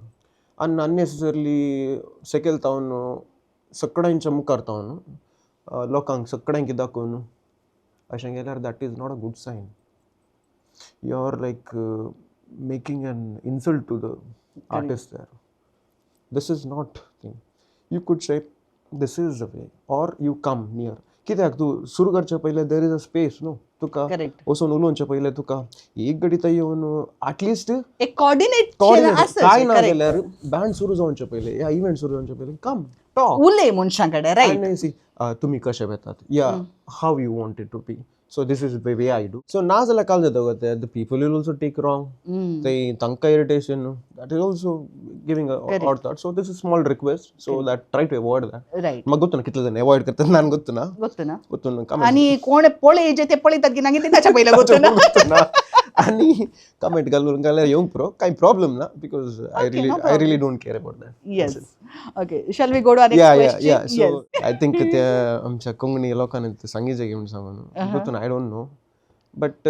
And unnecessarily shekel तावन सगळ्यांच्या मुखार तावन लोकांक सगळ्यांक दाखोवन अशें गेल्यार that is not a good sign. You're like making an insult to the artist there. This is not thing. You could say this is the way or you come near. कित्याक तूं सुरू करचे पयले there is a space no तुका वचून उलोवचे पयले तुका एक घडी थंय येवन एटलिस्ट एक कोऑर्डिनेट काय ना जाल्यार बँड सुरू जावचे पयले या इव्हेंट सुरू जावचे पयले कम टॉक उलय मनशां कडेन रायट तुमी कशे वेतात या how you want it to be So this is the way I do. So naasala call jata the people will also take wrong. They tanka irritation, that is also giving a odd thought. So this is small request, so that try to avoid that. Right. Mag gottuna kitla avoid kartane nan gottuna comment आणि कोण पोळे जे ते पळयतात की नागे ते त्याच्या पहिला गोतून gottuna आणि comment galun gala yung pro काही problem na, because I really don't care about that. Yes. Okay, shall we go to our next question? Yeah. So I think त्या आमच्या कोंकणी लोकांनी ते सांगितलं की म्हणून सांगून गोतून I don't know, but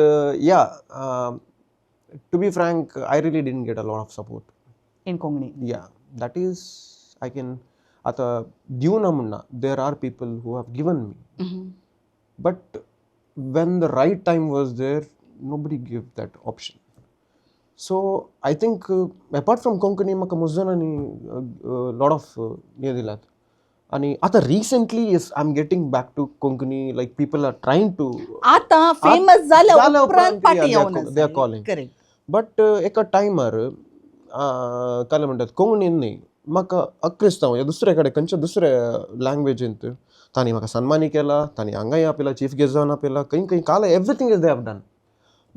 to be frank, I really didn't get a lot of support In Kongni. Yeah, that is, I can आता दिऊ ना म्हणना, there are people who have given me, but when the right time was there, nobody gave that option. So I think apart from Konkani म्हाका मुजनानी lot of हे दिलात. आणि आता recently yes, I'm getting back to Konkani, like people are trying to आता famous झालं उपरांत पाठी येऊन they are calling. Correct. But एका टायमार काय म्हणतात कोंकणीन न्ही म्हाका अक्रिस्तांव या दुसऱ्याकडे खंयच्या दुसऱ्या लँग्वेजींत तांणी म्हाका सन्मानी केला, तांणी हांगाय आपयला, चीफ गेस्ट जावन आपयला, खंय काल everything is they have done.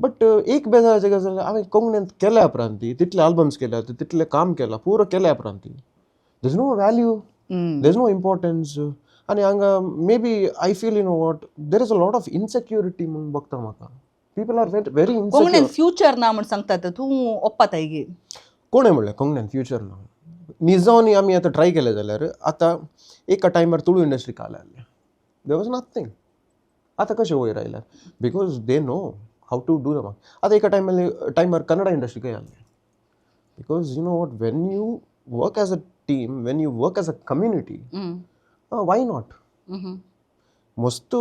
But एक बेजाराचें गजाल हांवें कोंकणींत केल्या उपरांत तितले आल्बम्स केल्या, तितलें काम केलां, पुरो केल्या उपरांत there is no value, there is no importance. आनी हांगा maybe I feel what there is a lot of insecurity म्हणून बघता म्हाका. People are very insecure. कोंकणीन फ्युचर ना म्हण सांगतात तूं ओप्पात गे कोणें म्हणलें कोंकणीन फ्युचर ना. निजांनी आमी आतां ट्राय केलें जाल्यार आतां एका टायमार तुळू इंडस्ट्री काल आहली, देर वॉज नथींग. आतां कशें वयर आयल्यार because they know how to do them. आतां एका टायमार कन्नडा इंडस्ट्री खंय आहली, because you know what, when you work as a team, when you work as a community, why not. मस्त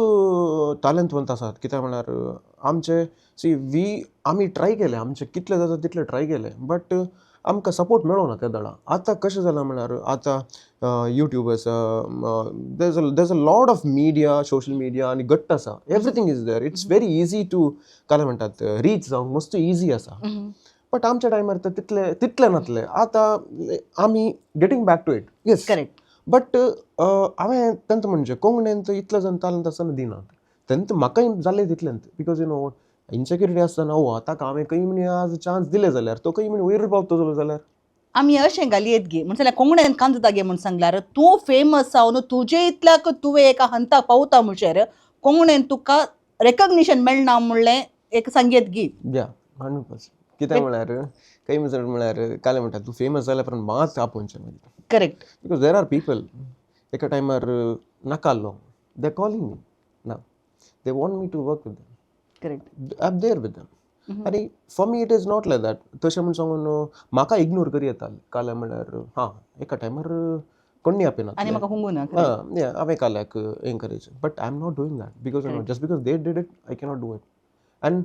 टॅलेंटवंत आसात. कित्याक म्हळ्यार आमचे आमी ट्राय केले, आमचे कितले जाता तितले ट्राय केले, बट आमकां सपोर्ट मेळो ना त्या दळा. आतां कशें जालां म्हळ्यार आतां यूट्यूब आसा, there is a lot of media, social media आनी घट्ट आसा, everything is there. It's very easy to काय म्हणटात रीच जावंक मस्त इजी आसा. बट आमच्या टायमार तर तितले नासले. आतां आमी getting back to it. Yes correct. But हांवें तेंत म्हणजे कोंकणींत इतलें जण टॅलंट आसतना दिनात. तेंत म्हाकाय जालें तितलेंत, because you know what, insecurity आसतना आतां हांवें खंय म्हणी आज चान्स दिले जाल्यार तो खंय म्हणी वयर पावतलो जाल्यार आमी अशें घालयेत गे म्हणजे कोंकणीन कांतता गे म्हण सांगल्यार तूं फेमस जावन तुजे इतल्याक तुवें एका हंताक पावता म्हणजेर कोंकणीन तुका रेकग्निशन मेळना म्हणलें एक सांगयत गी. या 100%. कित्याक म्हळ्यार खंय म्हळ्यार काय म्हणटात, तूं फेमस जाल्या उपरांत मात आपोवचें मागीर. Correct. Because there are people एका टायमार नाकाल्लो, they calling me now, they want me to work with them. Correct. I am there with them. आनी for me it is not like that. तशें म्हूण सांगून म्हाका इग्नोर करी येताले. काल म्हळ्यार एका टायमार कोणी आपयना आनी म्हाका हुंगू ना. हांवें काल्याक encourage, but I am not doing that because just because they did it I cannot do it. And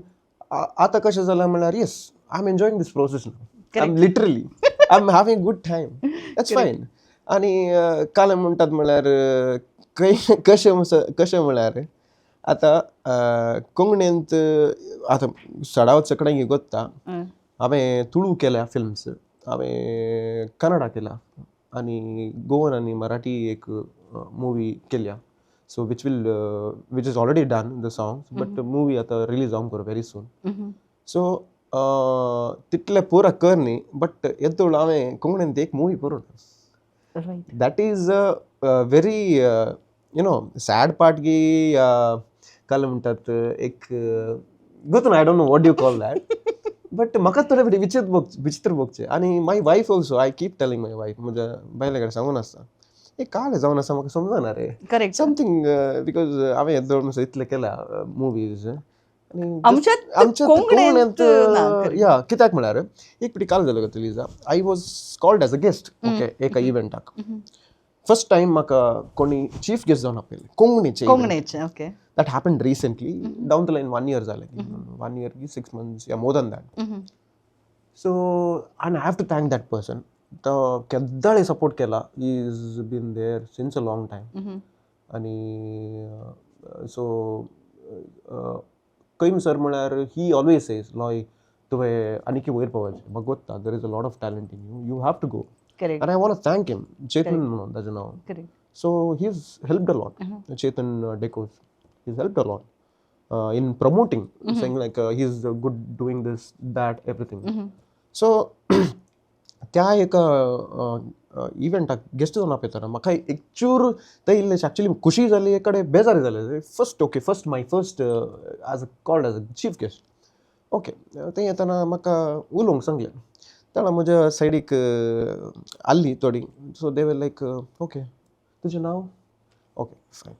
आतां कशें जालां म्हळ्यार yes, I am enjoying this process now. I am literally I am having good time, that's fine. आनी काल म्हणटात म्हळ्यार कशें म्हळ्यार आतां कोंकणींत आतां सडावत सकडांगी गोत्ता. हांवें तुळू केल्या फिल्म्स, हांवें कन्नडा केला आनी गोवन आनी मराठी एक मुवी केल्या. So which is already done the songs, but movie आतां रिलीज जावंक कर वेरी सून. सो तितले पुरा कर न्ही, बट येदोळ हांवें कोंकणींत एक मुवी करून. That is a very you know sad part गी काय म्हणटात एक गोतून I don't know what you call that. But म्हाका थोडे विचित्र भोगचे. आनी my wife also, I keep telling my wife, म्हज्या बायले कडेन सांगून आसता हे काल जावन आसा म्हाका समजना रे. करेक्ट. समथींग बिकॉज हांवें येदोळ मातसो इतले केल्या मुवीज आमच्या कोंकणींत या. कित्याक म्हळ्यार एक फावटी काल जालो गो लिजा, I was called as a guest okay एका इव्हेंटाक. फर्स्ट टायम म्हाका कोणी चीफ गेस्ट जावन आपयले कोंकणीचे. Okay. That happened recently, down the line 1 year जालें, 1 year, 6 months, yeah, more than that. So, and I have to thank that person. तो केद्दाळे support केला. He's been there since a long time. आनी सो cam sir म्हळ्यार he always says like तुवें आनीक वयर पावपाचें, म्हाका गोत्ता there is a lot of talent in you, you have to go. Correct. And I want to thank him, Chetan म्हणून ताचें नांव. So he's helped a lot. Chetan Decos. He's helped a lot. in promoting, saying like he's good doing this, that, everything. So त्या एका इव्हेंटाक guest जावन आपयताना म्हाका एक चूर ते इल्लेशें एक्चुली खुशी जाली एक कडेन बेजारी जालें first my first as called as a chief guest okay ते येताना म्हाका उलोवंक सांगलें ताणा म्हज्या सायडीक आल्ली थोडी सो दे वर लायक ओके तुजें नांव okay fine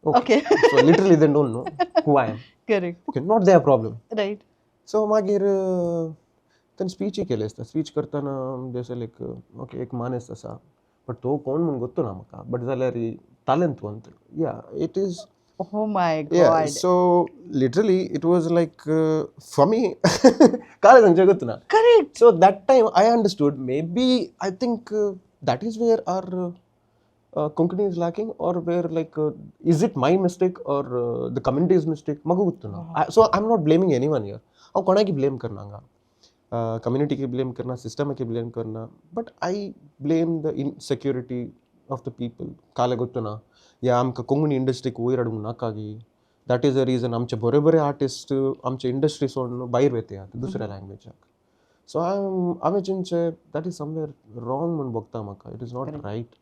okay so literally they don't know who I am correct okay not there problem right so मागीर ताणें स्पीच केलें आसता स्पीच करतना जशें लायक ओके एक मानेस्त आसा बट तो कोण म्हूण गोत्तो ना म्हाका बट जाल्यार तालंतवंत या it is Oh my yeah God. so literally it was like for me kale sanjay gottuna Correct. so that time I understood maybe I think that is where our Konkani is lacking or where like is it my mistake or the community's mistake magu gottuna so I'm not blaming anyone here aw konaki blame karnanga community ki blame karna system ki blame karna but I blame the insecurity of the people kale gottuna या आमकां कोंकणी इंडस्ट्रीक वयर हाडूंक नाकागी that is the region आमचे बरे बरे artist आमचे industry सोडून भायर वेतात दुसऱ्या लँग्वेजाक सो हांवें चिंतचें दॅट इज समवेअर रॉंग म्हूण भोगता म्हाका इट इज नॉट रायट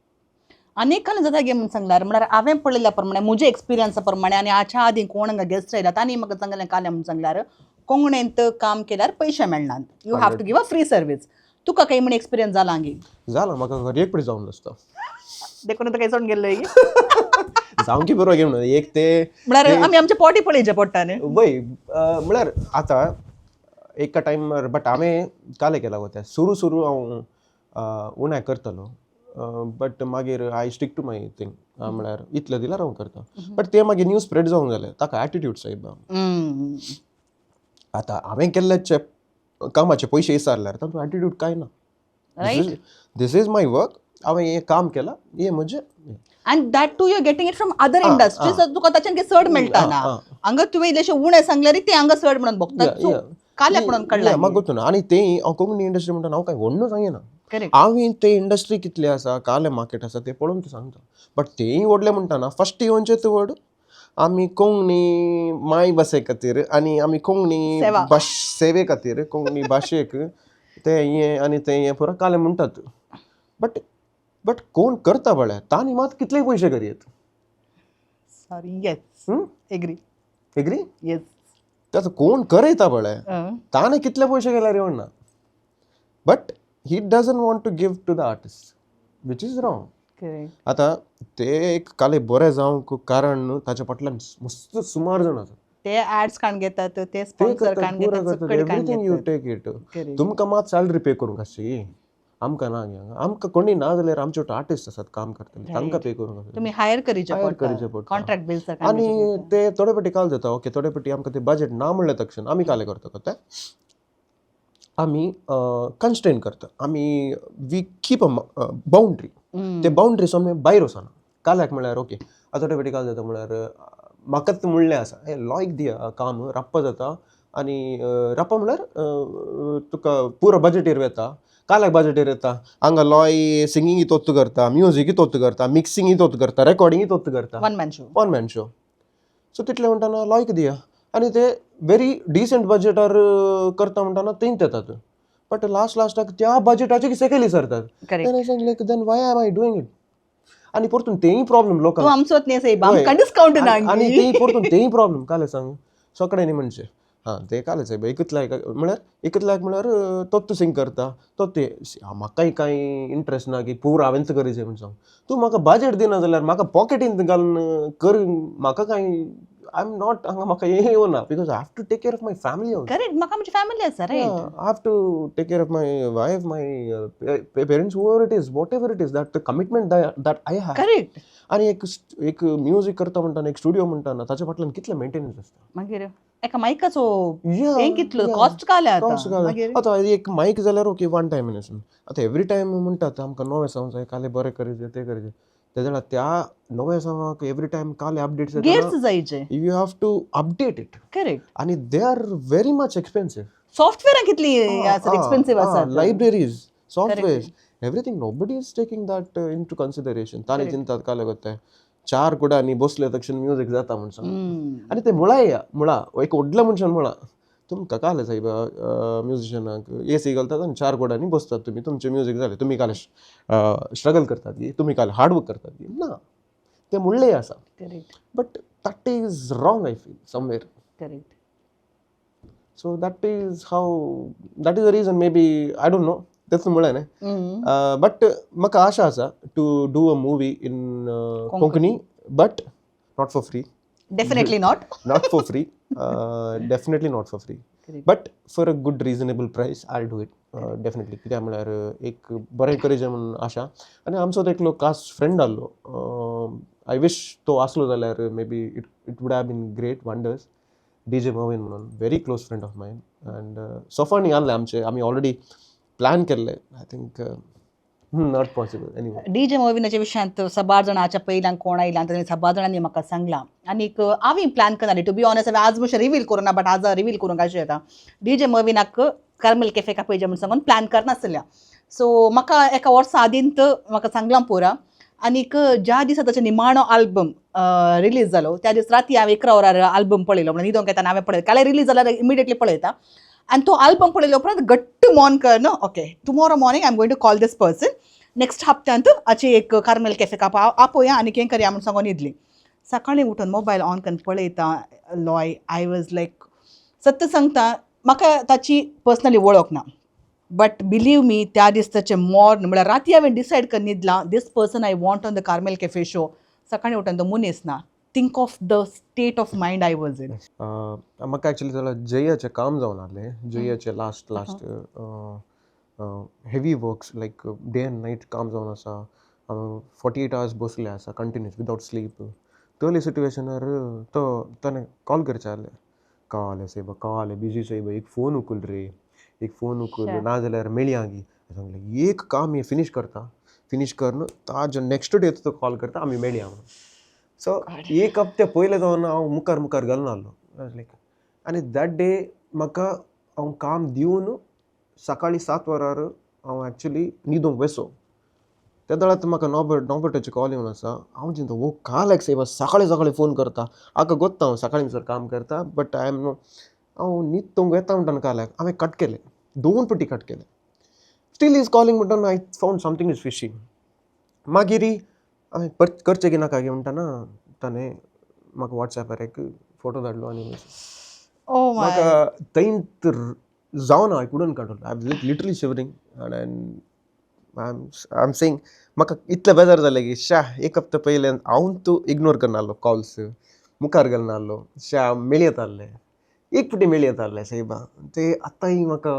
अनेकांनी जाता गे म्हणून सांगल्यार म्हळ्यार हांवें पळयल्या प्रमाणे म्हज्या एक्सपिरियन्सा प्रमाणे आनी हाच्या आदीं कोण हांगा गेस्ट आयला तांणी म्हाका सांगलें काल्या म्हणून सांगल्यार कोंकणींत काम केल्यार पयशे मेळनात you have to give a free service तुका काही म्हण एक्सपिरियन्स जाला हांगी जाला म्हाका घरी एक जावन आसता देखून आतां काही सोडून गेल्लो सामकी बरोबर घेवन एक ते म्हळ्यार आमी आमचे पोटी पळयचे पडटा न्ही वय म्हळ्यार आतां एका टायमार बट हांवें काले केला गो तें सुरू हांव उणाय करतलो बट मागीर आय स्टिक टू माय थिंग म्हळ्यार इतलें दिल्यार हांव करता बट ते मागीर न्यूज स्प्रेड जावंक जालें ताका एटिट्यूड सायब आतां हांवें केल्ले कामाचे पयशे विचारल्यार तातूंत एटिट्यूड कांय ना दीस इज माय वर्क हांवें हें काम केलां हें म्हजें and that too you're getting it from other industries so तुका ताच्यान कितें चड मेळटा ना हांगा तुवें इल्लेशें उणें सांगल्यार ते हांगा चड म्हणून बघतात काल्या म्हणून कळ्ळां म्हाका गोतूना आनी तें हांव कोंकणी इंडस्ट्री म्हणटा हांव कांय व्हडलो सांगिना हांवें ते इंडस्ट्री कितले आसा काले मार्केट आसा ते पळोवन तूं सांगता बट तेंय व्हडलें म्हणटाना फस्ट येवचें वर्ड आमी कोंकणी माय भासे खातीर आनी आमी कोंकणी सेवे खातीर कोंकणी भाशेक ते हें आनी तें हें पुरो काले म्हणटात बट कोण करता बळे तांणी मात कितले पयशे करीत सॉरी येस एग्री येस त्याचं कोण करयता बळे ताणें कितले पयशे केल्यार येवना but he doesn't want to give to the artist which is wrong आतां ते एक काले बरें जावंक कारण न्हू ताच्या फाटल्यान मस्त सुमार जाण आसा ते ऍड्स काण घेतात ते स्पॉन्सर काण घेतात एवरीथिंग यू टेक इट तुमकां मात सॅलरी पे करूंक आसची आमकां ना आमकां कोणी ना जाल्यार आमचे आर्टिस्ट आसात काम करतले तांकां पे करूंक तुमी हायर करीचे पडटा कॉन्ट्रॅक्ट बेस आनी ते थोडे फावटी काल जाता ओके थोडे फावटी आमकां ते बजेट ना म्हणले तक्षण आमी काले करता ते आमी कन्स्ट्रेन करता आमी वी कीप अ बाउंड्री ते बाउंड्रीसून भायर वचना काल्याक म्हळ्यार ओके थोडे फावटी काल जाता म्हळ्यार म्हाकाच म्हणलें आसा हे लॉयक दिया काम राप्पा जाता आनी राप्पा म्हळ्यार तुका पुरो बजेटीर वेता काल्याक बजेटीर येता हांगा लॉय सिंगींग तोच करता म्युजीक तोच करता मिक्सिंग तोच करता रेकॉर्डिंग तोच करता वन मॅन शो सो तितले म्हणटाना लॉयक दिया आनी ते व्हेरी डिसेंट बजेटार करता म्हणटाना तेंच येतात बट लास्टाक त्या बजेटाचे सकयल सरतात तेणें सांगलें then why am I doing it आनी परतून तेंय प्रॉब्लेम लोकांक आनी तेंय परतून तेंय प्रॉब्लेम काले सांग सगळे न्ही म्हणचे हां ते कालेच आहे एकूच लायक म्हळ्यार तोच तूं सिंग करता तो ते म्हाकाय कांय इंट्रस्ट ना की पूर हांवेंच करीचें म्हणून सांग तूं म्हाका बजेट दिना जाल्यार म्हाका पॉकेटीन घालून कर म्हाका कांय आय एम नॉट हांगा म्हाका हें येवना because I have to take care of my family correct म्हाका म्हजी फॅमिली आसा right I have to take care of my wife my parents however it is whatever it is that the commitment that I have correct आनी एक music करता म्हणटाना एक studio म्हणटाना ताच्या फाटल्यान कितले मेंटेनन्स आसता मागीर एका मायकाचो हें कितलो कॉस्ट काल्या आतां एक मायक जाल्यार ओके वन टायम आतां एवरी टायम म्हणटात आमकां नवे सॉंग जाय काले बरें करीचे ते करीचे ते जाल्यार त्या नव्या सॉंगाक एवरी टायम काले अपडेट्स जायचे you have to update it correct आनी they are very much expensive software कितली एक्सपेन्सिव्ह आसा libraries software everything nobody is taking that into consideration तांणी चिंतात काले कोत्ताय चार कुडा न्ही बसले तक्षण म्युझिक जाता म्हणून सांग आनी ते मुळा एक व्हडल्या मनशान मुळा तुमकां काले साहेब म्युझिशनाक एसी घालतात आनी चार कुडांनी बसतात तुमी तुमचें म्युझिक जालें तुमी काले स्ट्रगल करतात की तुमी काले हार्डवर्क करतात की ना ते म्हणले आसा but that is wrong I feel somewhere correct so that is the reason maybe I don't know तेच म्हळें न्ही बट म्हाका आशा आसा to do a movie in Konkani but not for free definitely not for free definitely not for free but for a good reasonable price I'll do it definitely कित्याक म्हळ्यार एक बरें करेजे म्हणून आशा आनी आमचो एकलो कास्ट फ्रेंड आसलो आय विश तो आसलो जाल्यार may be it would have been great wonders DJ मवीन म्हणून very close friend of mine and सोफानी आणले आमचे आमी ऑलरेडी प्लॅन केल्ले I think not possible anyway DJ मोविनाच्या विशयांत सबार जाणांच्या पयल्यान कोण आयला ताणें सबार जाणांनी म्हाका सांगलां आनीक हांवें प्लॅन करना टू बी ऑनस्ट आज मातशें रिवील करूं ना बट आज रिवील करूंक अशें येता डीजे मोविनाक कार्मेल कॅफे पयजे म्हूण सांगून प्लॅन करनासल्या सो म्हाका एका वर्सा आदींत म्हाका सांगलां पुरा आनीक ज्या दिसा ताचो निमाणो आल्बम रिलीज जालो त्या दीस राती हांवें 11 वरार आल्बम पळयलो म्हणजे न्हिदोंक येता हांवें पळयलो काल रिलीज जाल्यार इमिडिएटली पळयता आनी तो आल्बम पळयलो उपरांत घट्ट मोन कर न्हू okay tomorrow morning I am going to call this person next हप्त्यांत हाची एक कार्मेल कॅफे आपोवया आनी कितें करया म्हणून सांगून न्हिदली सकाळीं उठून मोबायल ऑन करून पळयता लॉय आय वॉज लायक सत्य सांगता म्हाका ताची पर्सनली वळख ना बट बिलीव मी त्या दीस ताचें मॉर्न म्हळ्यार राती हांवें डिसायड करून न्हिदलां this person I want on the Carmel cafe show सकाळीं उठून तो मनीस ना think of the state of mind I was in म्हाका एक्चुअली जाल्यार जयाचें काम जावन आहलें जयाचें last heavy works like day and night काम जावन आसा 48 hours बसले आसा कंटिन्यूस विदाउट स्लीप तोली सिट्युएशनार तो ताणें कॉल करचें आहलें कळ्ळें साहेब कळ्ळें बिजी साहेब एक फोन उखल रे एक फोन उखल ना जाल्यार मेळया गी सांगलें एक काम हे फिनीश करन ताजे नेक्स्ट डे तो कॉल करता आमी मेळया म्हणून सो एक हप्ते पयले जावन हांव मुखार घालून आहलो लायक आनी दॅट डे म्हाका हांव काम दिवन सकाळीं 7 वरार हांव एक्चुअली न्हिदोंक वेसो त्या दळांत म्हाका नॉबर्टाचे कॉल येवन आसा हांव चिंता वो काल साहेब सकाळीं फोन करता हाका गोत्ता हांव सकाळीं सर काम करता बट हांव न्हिदोंक येता म्हणटा काल्याक हांवें कट केलें 2 फावटी कट केलें स्टील इज कॉलिंग म्हणटा आय फावंड समथींग इज फिशी मागीर हांवें करचें की नाका गे म्हणटाना ताणें म्हाका वॉट्सॅपार एक फोटो धाडलो आनी म्हाका थंयत जावना I couldn't control I was literally shivering and I am saying म्हाका इतलें बेजार जालें की एक हप्ते पयले हांव तूं इग्नोर करना आहलो कॉल्स मुखार घालना आहलो मेळी येताले एक फावटी मेळी येताले साहेबा ते आतांय म्हाका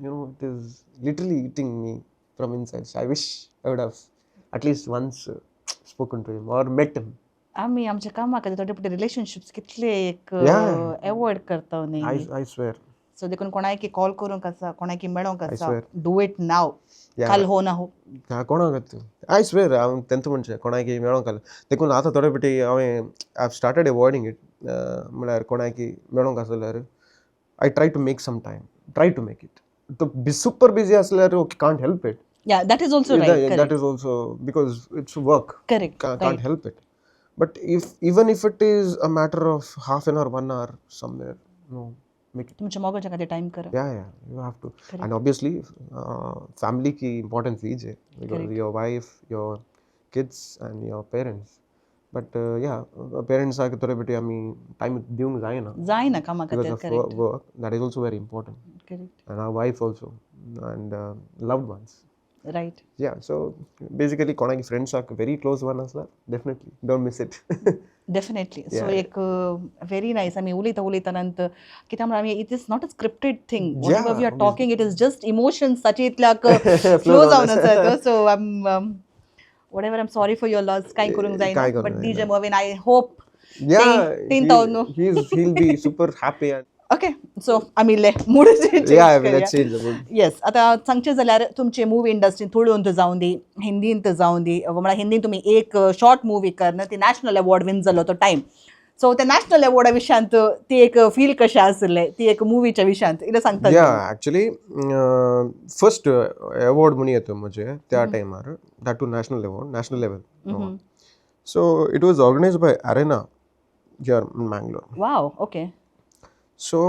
you know it is literally eating me from inside I wish I would have at least once spoken to him or met him आमी आमच्या कामा खातीर थोडे फावटी रिलेशनशिप्स कितले एक एवॉयड करता न्ही आय स्वेर सो देखून कोणाकी कॉल करूंक आसा कोणाकी मेळोंक आसा डू इट नाव काल हो ना हो कोणाक आय स्वेर हांव तेंत म्हणचे कोणाकी मेळोंक आसलें देखून आतां थोडे फावटी हांवें आय स्टार्टेड अवॉयडींग इट म्हळ्यार कोणाकी मेळोंक आसा जाल्यार I try to make some time try to make it तो सुपर बिजी आसल्यार okay can't help it Yeah, that is also right. That is also because it's work. Correct. Can't help it. But even if it is a matter of half an hour, 1 hour somewhere, make it. तुमच्या मोगाच्या खातीर time करा. Yeah, you have to. Correct. And obviously, family की importance is because correct. Your wife, your kids, and your parents. But parents are थोडे बेटी आमी time दिवंक जायना कामा खातीर correct. Work that is also very important. Correct. And our wife also and loved ones. Right. Yeah, so basically कोणाकी friends are very close one as well. Definitely don't miss it. Definitely. So एक very nice. I mean उलयता नंतर कित्याक म्हळ्यार आमी it is not a scripted thing. Whatever we are talking, it is just emotions such इतल्याक flow जावन आसा. So whatever, I'm sorry for your loss. कांय करूंक जायना. But DJ Mervin, I hope. He'll be super happy. Okay so आमी mood let's change the mood. Yes आतां सांगचें जाल्यार तुमचे मुवी इंडस्ट्रीन तुळूंत जावं दी हिंदींत जावं दी म्हळ्यार हिंदीन तुमी एक शॉर्ट मुवी करन ती नॅशनल अवॉर्ड विन जालो तो टायम सो त्या नॅशनल अवॉर्डा विशयांत ती एक फील कशें आसलें ती एक मुवीच्या विशयांत इल्लें सांगता एक्चुअली फर्स्ट अवॉर्ड म्हणून येतो म्हजे त्या टायमार that to national level So it was organized by Arena here in Mangalore. Wow okay So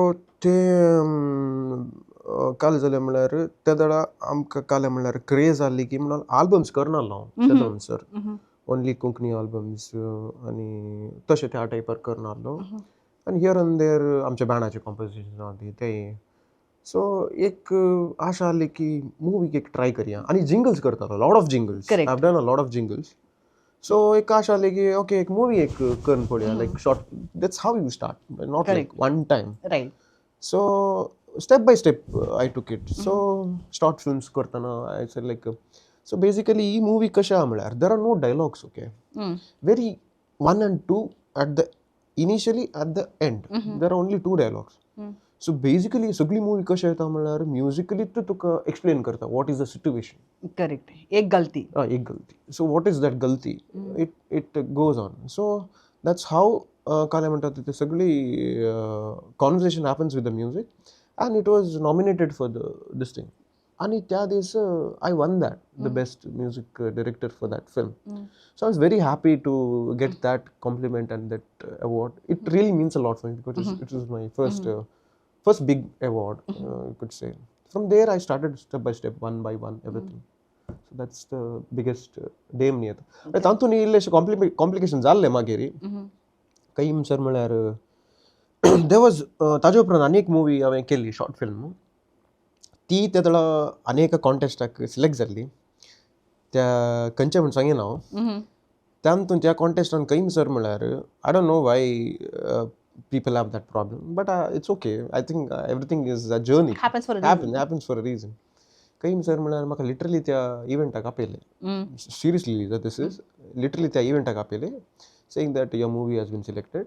ते काल जालें म्हळ्यार त्या दळा आमकां काल म्हळ्यार क्रेज आली की म्हणून आल्बम्स करनासलो हांव त्या दनसर ओन्ली कोंकणी आल्बम्स आनी तशें त्या टायपार करनासलो आनी हियर एंड देर आमच्या बँडाचे कॉम्पोजिशन आसली ते सो एक आशा आली की मुवीक एक ट्राय करया आनी जिंगल्स करतालो lot of jingles Correct. Have done a lot of jingles so एक आशा आली की ओके एक मुवी एक करून पळोवया like short that's how you start not like one time right So step by step I took it. So short films करताना I said like so basically he movie कशें आहा म्हळ्यार there are no dialogues okay very 1 and 2 at the initially at the end there are only 2 dialogues so basically सगळी movie कशें येता म्हळ्यार musically तू तुका explain करता what is the situation correct एक गलती एक गलती so what is that गलती it goes on so that's how काय म्हणतात ते सगळी conversation happens with the music and it was nominated for this thing आणि त्या दिवस I won that the best music director for that film so I was very happy to get that compliment and that award it really means a lot for me because it was my first big award you could say from there I started step by step one by one everything so that's the biggest name नी येता तातूंत इल्लेशे complication जाल्ले मागीर काही sir म्हळ्यार there was ताजे उपरांत आनी एक मुवी हांवें केल्ली शॉर्ट फिल्म ती त्या दळा आनी एका कॉन्टेस्टाक सिलेक्ट जाल्ली त्या खंयचे म्हण सांगिना हांव त्या नंतर त्या कॉन्टेस्टान काही सर म्हळ्यार आय don't no Y people have that problem but it's okay I think everything is a journey happens for a reason काही सर म्हळ्यार म्हाका लिटरली त्या इव्हेंटाक आपयले सिरियसली this is literally त्या इव्हेंटाक आपयले saying that your movie has been selected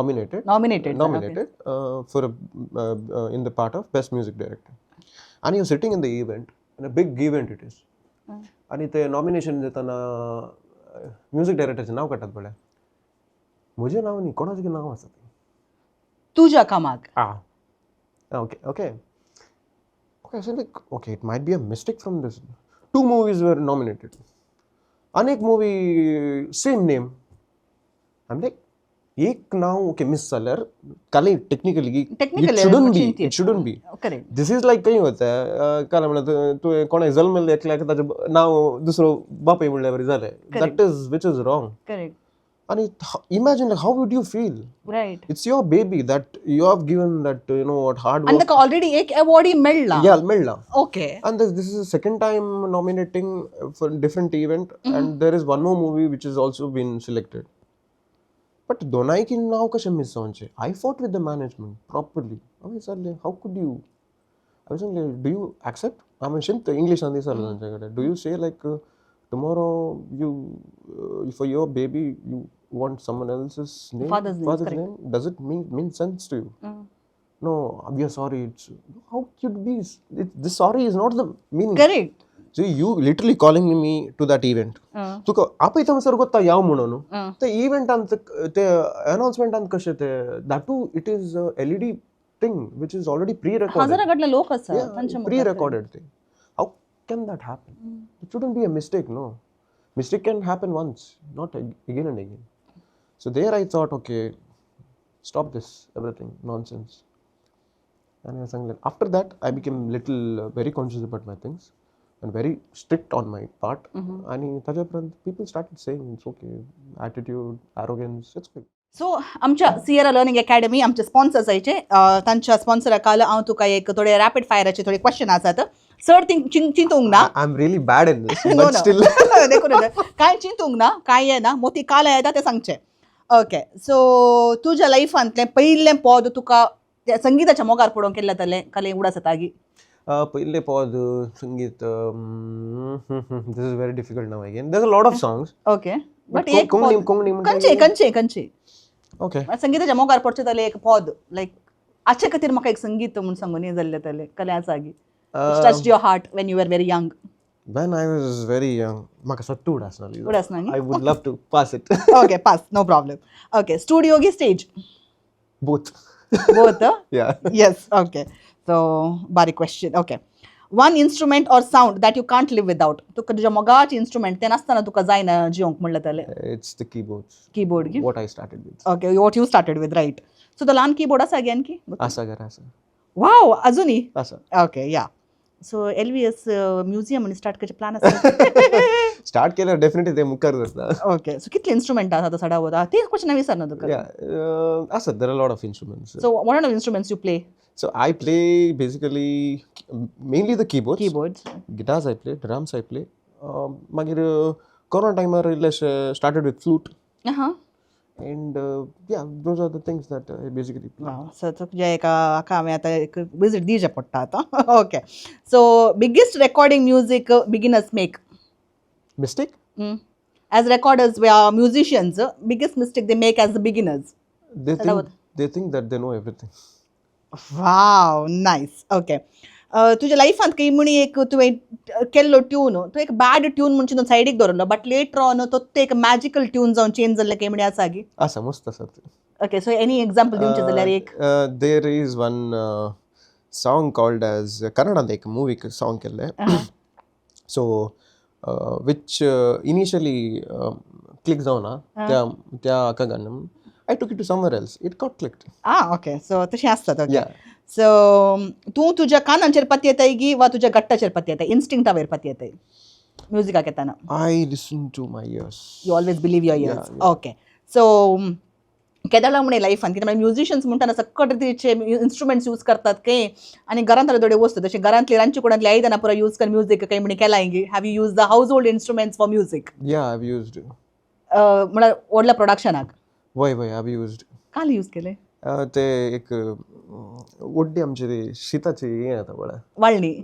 nominated for in the part of best music director and you're sitting in the event and a big event it is आणि ते nomination देताना music डायरेक्टरचे नाव काडटात पळय म्हजें नांव न्ही कोणाचें कितें नांव आसा तुज्या कामाक okay I said like okay it might be a mistake from this 2 movies were nominated अनेक movie same name I'm like एक नाव ओके मिस जाल्यार काले technically it shouldn't B this is like काही होता काल म्हणल्यार तूं कोणा जल्मले एकल्याक ताचें नांव दुसरो बापूय म्हणल्या बरें जालें that is which is wrong आणि imagine like how would you feel right it's your baby that you have given that you know what hard work and already एक award मेळ्ळा okay and this is the second time nominating for different event and there is one more movie which has also been selected but दोनाय की नाव कशें miss जावचें I fought with the management properly हांवें विचारलें how could you I was saying do you accept हांवें शिंत इंग्लिशान विचारलें तांचे कडेन do you say like tomorrow you for your baby you want someone else's name father's name does it mean sense to you no we are sorry it's how could be this sorry is not the meaning correct so you literally calling me to that event तुका आपयता sir गोत्ता याव म्हणून ते इव्हेंटांत ते अनाउन्समेंटांत कशें ते that too it is a LED thing which is already pre-recorded हजारागटले लोक आसा तांचे pre-recorded thing how can that happen it shouldn't be a mistake no mistake can happen once not again and again so there I thought okay stop this everything nonsense and I was saying after that I became little very conscious about my things and very strict on my part and people started saying it's okay attitude arrogance it's good सो आमच्या Sierra learning academy आमचे sponsors आयचे तांच्या स्पॉन्सरा काल हांव तुका एक थोडे rapid फायराचे थोडे क्वेश्चन आसात सर चिंतूंक ना I'm really bad in this No, but no. still देखून कांय चिंतूंक ना कांय येना मोती काल येता तें सांगचें ओके सो तुज्या लायफांतलें पयलें पद तुका संगीताच्या मोगार पडोवंक केल्लें जाल्यार कले उडास तागी पहिले पद संगीत this is very difficult now again there's a lot of songs okay but But एक कोंकणी कंचे okay संगीताच्या मोगार पडचें जाल्यार एक पद लायक हाचे खातीर म्हाका एक संगीत म्हूण सांगून हें जाल्लें जाल्यार कले आसा गी touched your heart when you were very young when I was very young म्हाका सट्टू उडासना उडासना गी I would love to pass it okay pass no problem okay studio गी stage both both yeah yes okay so bari question okay one instrument or sound that you can't live without. तुका तुज्या मोगाचें instrument तें नासतना तुका जायना जिवंक म्हणलें जाल्यार. It's the keyboards. Keyboard. What I started with. Okay, what you started with, right. So तो ल्हान कीबोर्ड आसा गे आणकी? आसा घरा आसा. वाव, अजूनही? आसा. ओके, या. सो LVS म्युझियम म्हणून स्टार्ट करचे प्लॅन आसा? स्टार्ट केल्यार डेफिनेटली ते मुखार जाता. ओके, सो कितले इन्स्ट्रुमेंट आसा तो सडा वता? ते क्वेश्चन हांवें विचारना तुका. आसा, there are a lot of instruments. So what kind of instruments you play? So I play basically mainly the keyboards. Keyboards. Guitars I play, drums I play. Magir corona timer started with flute. Uh-huh. And those are the things that I basically play. Wow. So तुझ्या एका हांवें आतां एक visit दिवचें पडटा आतां. Okay. So biggest recording music beginners make? Mistake? As recorders, we are musicians. Biggest mistake they make as the beginners? They think that they know everything. Wow, nice. Okay. तुज्या लायफांत खंय म्हणी एक तुवें केल्लो ट्यून, तो एक बॅड ट्यून म्हणून सायडीक दवरलो, बट लेटर ऑन तो एक मॅजिकल ट्यून जावन चेंज जाल्लें खंय म्हणी आसा गी? आसा, मस्त आसा. ओके, सो एनी एक्झाम्पल दिवचें जाल्यार एक? There is one song called as Kannada एक movie song केल्लें. So which initially clicked जावना त्या हाका गाणं. I took it to somewhere else. It got clicked. Okay, so तशें आसता. ओके. सो तूं तुज्या कानांचेर पत्ती येताय गी वा तुज्या गट्टाचेर पत्ती येताय, इन्स्टिंक्टावेर पत्ती येताय म्युजिकाक येताना? I listen to my ears. You always believe your ears. Okay. So Kedar म्हणे लायफान कितें म्हळ्यार म्युजिशियन्स म्हणटाना सक्कट तरेचे इन्स्ट्रुमेंट्स यूज करतात खंय, आनी घरांतले थोड्यो वस्तू जशें घरांतली रांदचे कुडांतली आयदनां पुरो यूज कर म्युजीक खंय म्हणे केलाय गी. Have you use the house hold instruments for music? Yeah, I've used. म्हळ्यार व्हडल्या प्रोडक्शनाक? वय I've used. काल यूज केले? ते एक वड्डी आमचे शीताची हे येता पळय, वाळणी.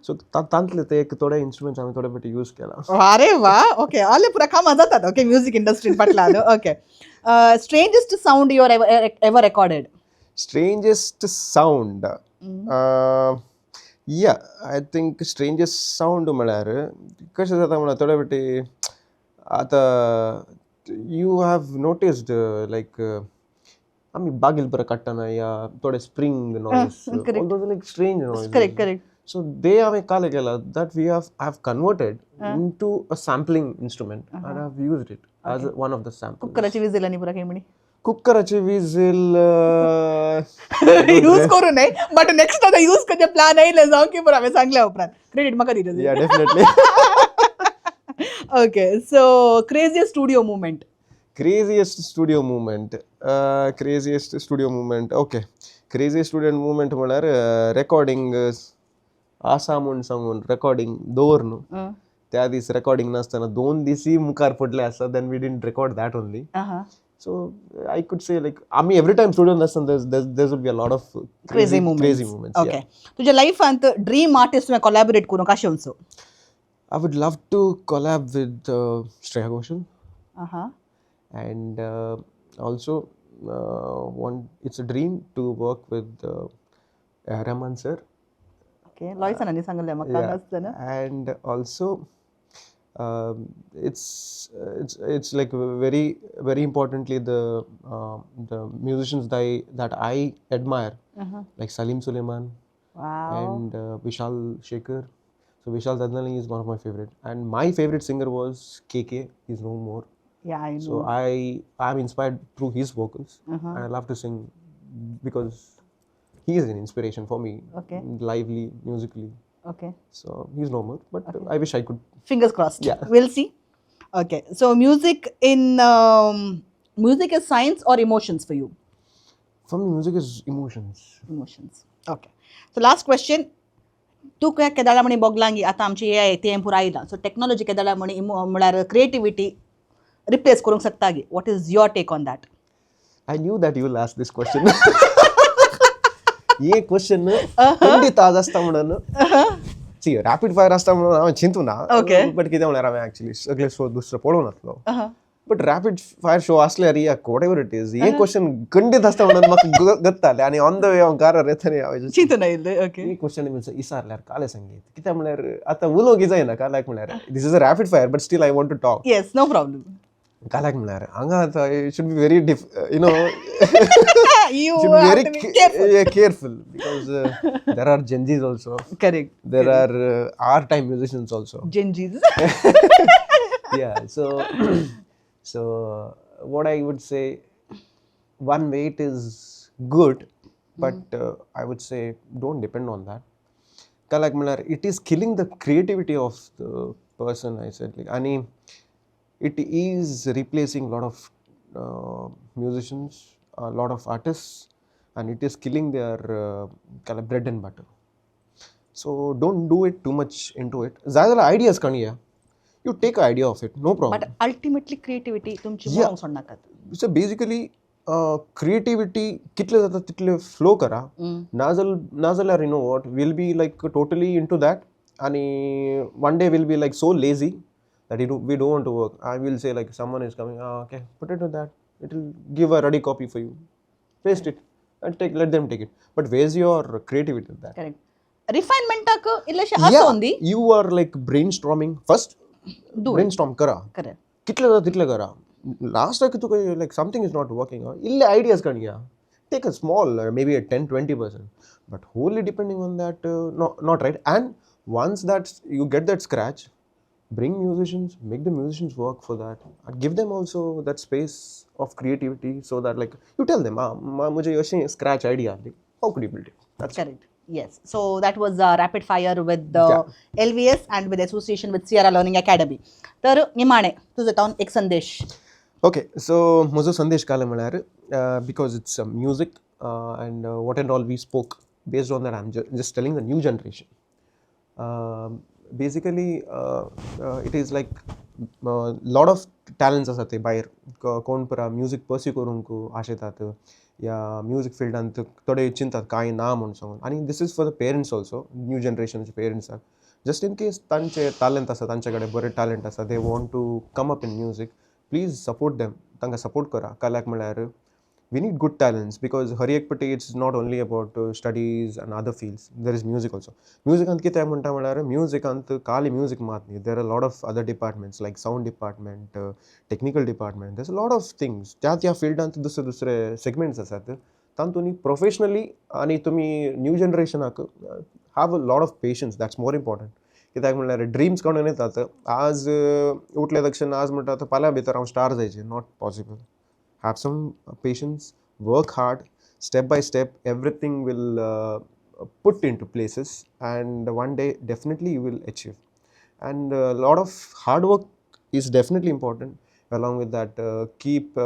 सो तांतले ते एक थोडे इन्स्ट्रुमेंट्स आमी थोडे फाटी यूज केला. अरे वा. ओके, आले पुरा कामां जातात. ओके, म्युजीक इंडस्ट्रीन फाटल्यान. Okay. Strangest sound you ever recorded? Strangest sound. I think strangest sound म्हळ्यार कशें जाता म्हळ्यार थोडे फाटी आतां you have noticed like आमी बागील बरं काडटना या थोडे spring noise, all those like strange noises. Correct. So they आमी काले केला that I have converted into a sampling instrument and I have used it as one of the samples. कुकराची विजील आनी पुरा खंय म्हणी? कुकराची विजील यूज करू नये, बट नेक्स्ट आता यूज करचे प्लॅन येयले जावं की पुरा हांवें सांगल्या उपरांत. क्रेडिट म्हाका दिता. Yeah, definitely. Okay, so craziest studio moment? Craziest studio moment. Okay. Craziest studio moment म्हळ्यार रेकॉर्डिंग आसा म्हूण सांगून रेकॉर्डिंग दवरनु. त्या दीस रेकॉर्डिंग नासतना 2 दिसी मुखार पडले आसा, then we didn't record that only. So I could say like आमी every time studio नासतना there would be a lot of crazy moments. Okay. तुज्या लायफांत ड्रीम आर्टिस्ट तुवें कोलॅबोरेट करूंक अशें वचो? I would love to collab with Shreya Ghoshal. And also it's a dream to work with Rahman sir. Okay, Loisan ani सांगले म्हाका नासतना. And also it's like very importantly the musicians that I admire, like Salim Suleiman. Wow. And Vishal Shekhar. So Vishal Dadnali is one of my favorite, and my favorite singer was KK. He's no more. Yeah, I know. So I'm inspired through his vocals, and I love to sing because he is an inspiration for me. Okay. Lively, musically. Okay. So he's no more, but I wish I could. Fingers crossed. Yeah. We'll see. Okay. So music is science or emotions for you? For me, music is emotions. Emotions. Okay. So last question. तू काय केदाळा म्हणी बोगलांगी आतां आमची AI तें पुरो आयलां, सो technology केदाळा म्हणी म्हळ्यार क्रिएटिविटी रिप्लेस करूंक शकता गी. What is your take on that? I knew that you will ask this question. ये क्वेश्चन खंडीत आज आसता म्हणून सी रॅपिड फायर आसता म्हणून हांवें चिंतूना. बट कितें म्हळ्यार हांवें एक्चुअली सगळे शो दुसरो पळोवन नासलो. बट रॅपिड फायर शो आसल्यार या वॉट एवर इट इज, हे क्वेश्चन खंडीत आसता म्हणून म्हाका गत्ताले, आनी ऑन द वे हांव कारार येताना हांवें चिंतून आयिल्लें. ओके. ही क्वेश्चन इसारल्यार काले संगीत कित्याक म्हळ्यार आतां उलोवंक जायना काल्याक म्हळ्यार this is a rapid fire, but still I want to talk. Yes, no problem. कालाक म्हळ्यार हांगा आतां it should be very You should be have very to be careful. careful because there are Gen Zs also. Correct. There are our time musicians also. Gen Zs. Yeah. So what I would say, one way it is good, but I would say don't depend on that. Kalak Malar, it is killing the creativity of the person. I said, like, ani, it is replacing a lot of musicians, a lot of artists, and it is killing their bread and butter. So don't do it too much into it. Zyada ideas kaniya. You take an idea of it, no problem. But ultimately creativity तुमची Yeah. म्हणून सोडनाकात. So basically, creativity कितले जाता तितले flow करा. नाजाल्यार you know what, we'll be like totally into that, and one day we'll be like so lazy that we don't want to work. I will say like someone is coming, okay, put it to that. It will give a ready copy for you. Paste it and let them take it. But where's your creativity with that? Correct. Refinement इल्लेशे असं ఉంది. You are like brainstorming first. Brainstorm करा. Correct. कितले जाता तितले करा. Last time तुका like something is not working out, ille ideas kaniya. Take a small, maybe a 10-20%, but wholly depending on that, not right. And once that you get that scratch, bring musicians, make the musicians work for that, and give them also that space of creativity, so that like you tell them, mujhe ye scratch idea, how could you build it? That's Correct. Yes. So that was rapid fire with the LVS and with association with Sierra Learning Academy. तर निमाणे तुझं तावन एक संदेश. Okay, so म्हजो संदेश काय म्हळ्यार, because it's music and what and all we spoke, based on that I'm just telling the new generation. Basically, it is like lot of talents आसात ते भायर, कोण परा म्युजीक पर्स्यू करूंक आशेतात या म्युजीक फिल्डांत थोडे चिंतात काय ना म्हणून सांगून. आनी this is for the parents also, new जनरेशनचे parents are just in case तांचे टॅलंट आसा, तांचे कडेन बरें टॅलंट आसा, they want to come up in music, please support them, तांकां सपोर्ट करा. काल्याक म्हळ्यार we need good talents, because हर एक पटी it's not only about studies and other fields, there is music also. म्युजिकांत कितें म्हणटा म्हळ्यार, म्युजिकांत खाली म्युजीक मात न्ही, there are a lot of other departments like sound department, technical department, there's a lot of things. त्या फिल्डांत दुसरे दुसरे सेगमेंट्स आसात, तातूंनी प्रोफेशनली आनी तुमी new जनरेशनाक have a lot of patience, that's more important. कित्याक म्हळ्यार ड्रिम्स कोणून येतात, आज उठले दक्षिण आज म्हणटा फाल्यां भितर हांव स्टार जायचें, not possible. Have some patience, work hard, step by step, everything will put into places, and one day definitely you will achieve. And a lot of hard work is definitely important. Along with that, keep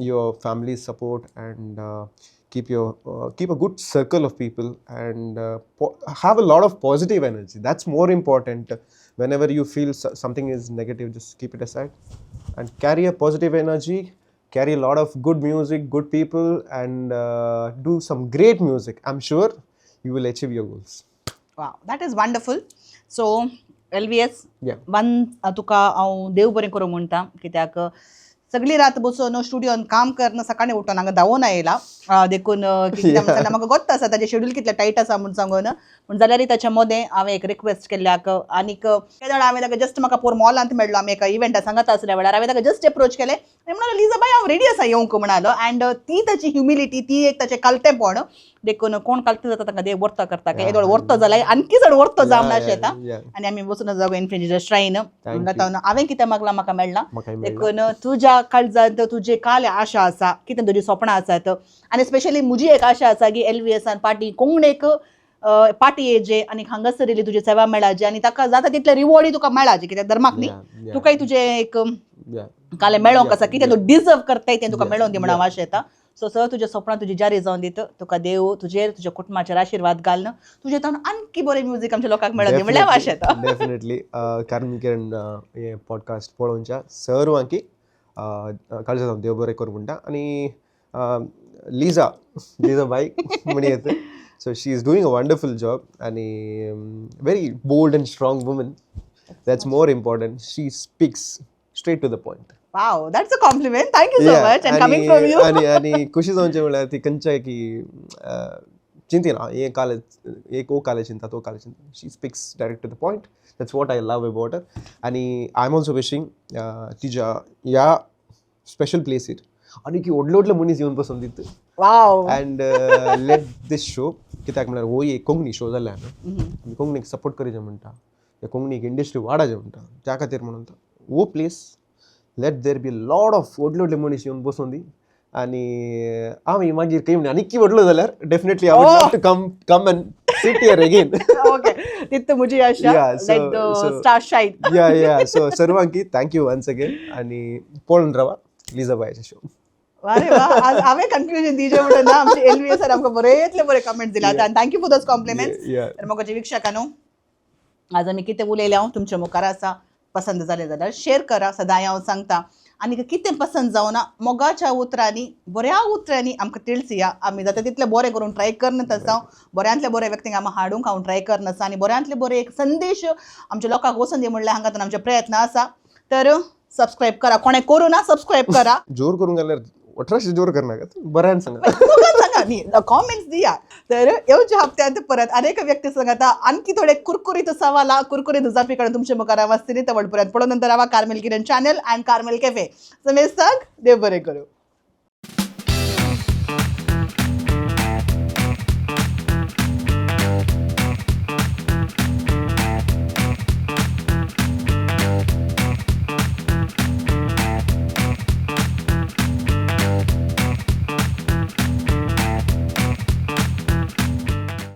your family's support, and keep a good circle of people, and have a lot of positive energy. That's more important. Whenever you feel something is negative, just keep it aside and carry a positive energy. Carry a lot of good music, good people, and do some great music. I'm sure you will achieve your goals. Wow, that is wonderful. So LVS, Yeah. One तुका हांव देव बरें करूं म्हणटा, कित्याक सगळी रात बसून स्टुडियोन काम करन सकाळी उठून हांगा धांवून आयला, देखून कित्याक म्हाका गोत्ता आसा ताजें शेड्यूल कितलें टायट आसा म्हूण सांगून, पूण जाल्यारय ताच्या मदें हांवें एक रिक्वेस्ट केल्ल्याक, आनीक त्या वेळार हांवें ताका जस्ट म्हाका पोर मॉलांत मेळ्ळो, आमी एका इव्हेंटा सांगता आसल्या वेळार हांवें ताका जस्ट अप्रोच केलें आनी म्हणलो, लिजा बाय हांव रेडी आसा येवंक म्हणालो. अँड ती ताची ह्युमिलिटी, ती एक ताचें कालतेपण, देखून कोण कालतें जाता ताका देव वर्त करता, येदोळ वर्त जाल्यार आनकी चड वर्त जावं नाशें येता. आनी आमी बसून जागो इन्फेंजेस श्राइन हांवें कितें मागलां म्हाका मेळना. देखून तुज्या काळजांत तुजे काले आशा आसा, कितें तुजी सपनां आसात, आनी स्पेशली म्हजी एक आशा आसा की LVSन पार्टी कोंगणेक पार्टी येजे आनी हांगासर येयली तुजी सेवा मेळाची, आनी ताका जाता तितले रिवॉर्डूय तुका मेळाचे, कित्याक धर्माक न्ही, तुकाय तुजें एक काले मेळोंक आसा, कितें तूं डिजर्व करताय तें तुका मेळोवन दी म्हणून आशा येता. सो सर तुज्या सपनां तुजी जारी जावन दीत, तुका देव तुजेर तुज्या कुटुंबाचेर आशिर्वाद घालन, तुजे तावन आनकी बरें म्युजीक आमच्या लोकांक मेळोवन दी म्हणल्यार आशा येता. डेफिनेटली किरण हे पॉडकास्ट पळोवनच्या सर्वांकी काळजा देव बरें करूं म्हणटा. आनी लिजा बाई म्हणी येता, so she is doing a wonderful job, and very bold and strong woman. That's more important. She speaks straight to the point. Wow, that's a compliment. Thank you so much. And coming from you. आणि खुशी जावचे म्हळ्यार ती खंयच्याय की चिंतिना, हे काले एक ओ काले चिंता तो काले चिंता. She speaks direct to the point. That's what I love about her. आणि I'm also wishing तिच्या ह्या स्पेशल प्लेस इट आनी की व्हडले मनीस येवन बसून दित वाव अँड लेट दीस शो कित्याक म्हळ्यार हो एक कोंकणी शो जाल्ले आमी कोंकणीक सपोर्ट करीचे म्हणटा या कोंकणीक इंडस्ट्री वाडाचे म्हणटा त्या खातीर म्हणून हो place let there be lot of व्हडले मनीस येवन बसून दी आनी आमी मागीर खंय म्हणून आनीक व्हडलो जाल्यार definitely I would love to come and sit here again okay तिथं मुझी आशा लेट द स्टार शाईन या सो सर्वांकी थँक्यू वन्स अगेन आनी पळोवन रावा लिझा बायचे शो अरे वा आज हांवें कन्फ्युजन दिजे म्हणून ना आमचे एलव्हीए सर आमकां बरे कमेंट दिला आनी थँक्यू फॉर दोज कॉम्प्लिमेंट्स तर मोगाचे विक्षकांनो आज आमी कितें उलयले हांव तुमच्या मुखार आसा पसंद जालें जाल्यार शेअर करा सदांय हांव सांगता आनी कितें पसंद जावना मोगाच्या उतरांनी बऱ्या उतरांनी आमकां तिळसिया आमी जाता तितलें बरें करून ट्राय करनत आसा बऱ्यांतल्या बऱ्या व्यक्तींक आमी हाडूंक हांव ट्राय करन आसा आनी बऱ्यांतले बरे एक संदेश आमच्या लोकांक वचून दी म्हणल्यार हांगा आमचे प्रयत्न आसा तर सबस्क्राईब करा कोणे करू ना सबस्क्राईब करा जोर करून गेल्यार 1800 जोर करनाकात बऱ्यान सांगा सांगा न्ही कॉमेंट्स दिया तर येवच्या हप्त्यांत परत अनेक व्यक्ती सांगता आणखी थोडे कुरकुरीत सवाला कुरकुरीत जापीकडे तुमच्या मुखार आसतली तवड पर्यंत पळोवन नंतर रावा Carmel Kiran channel and Carmel cafe समेज सांग देव बरें करूं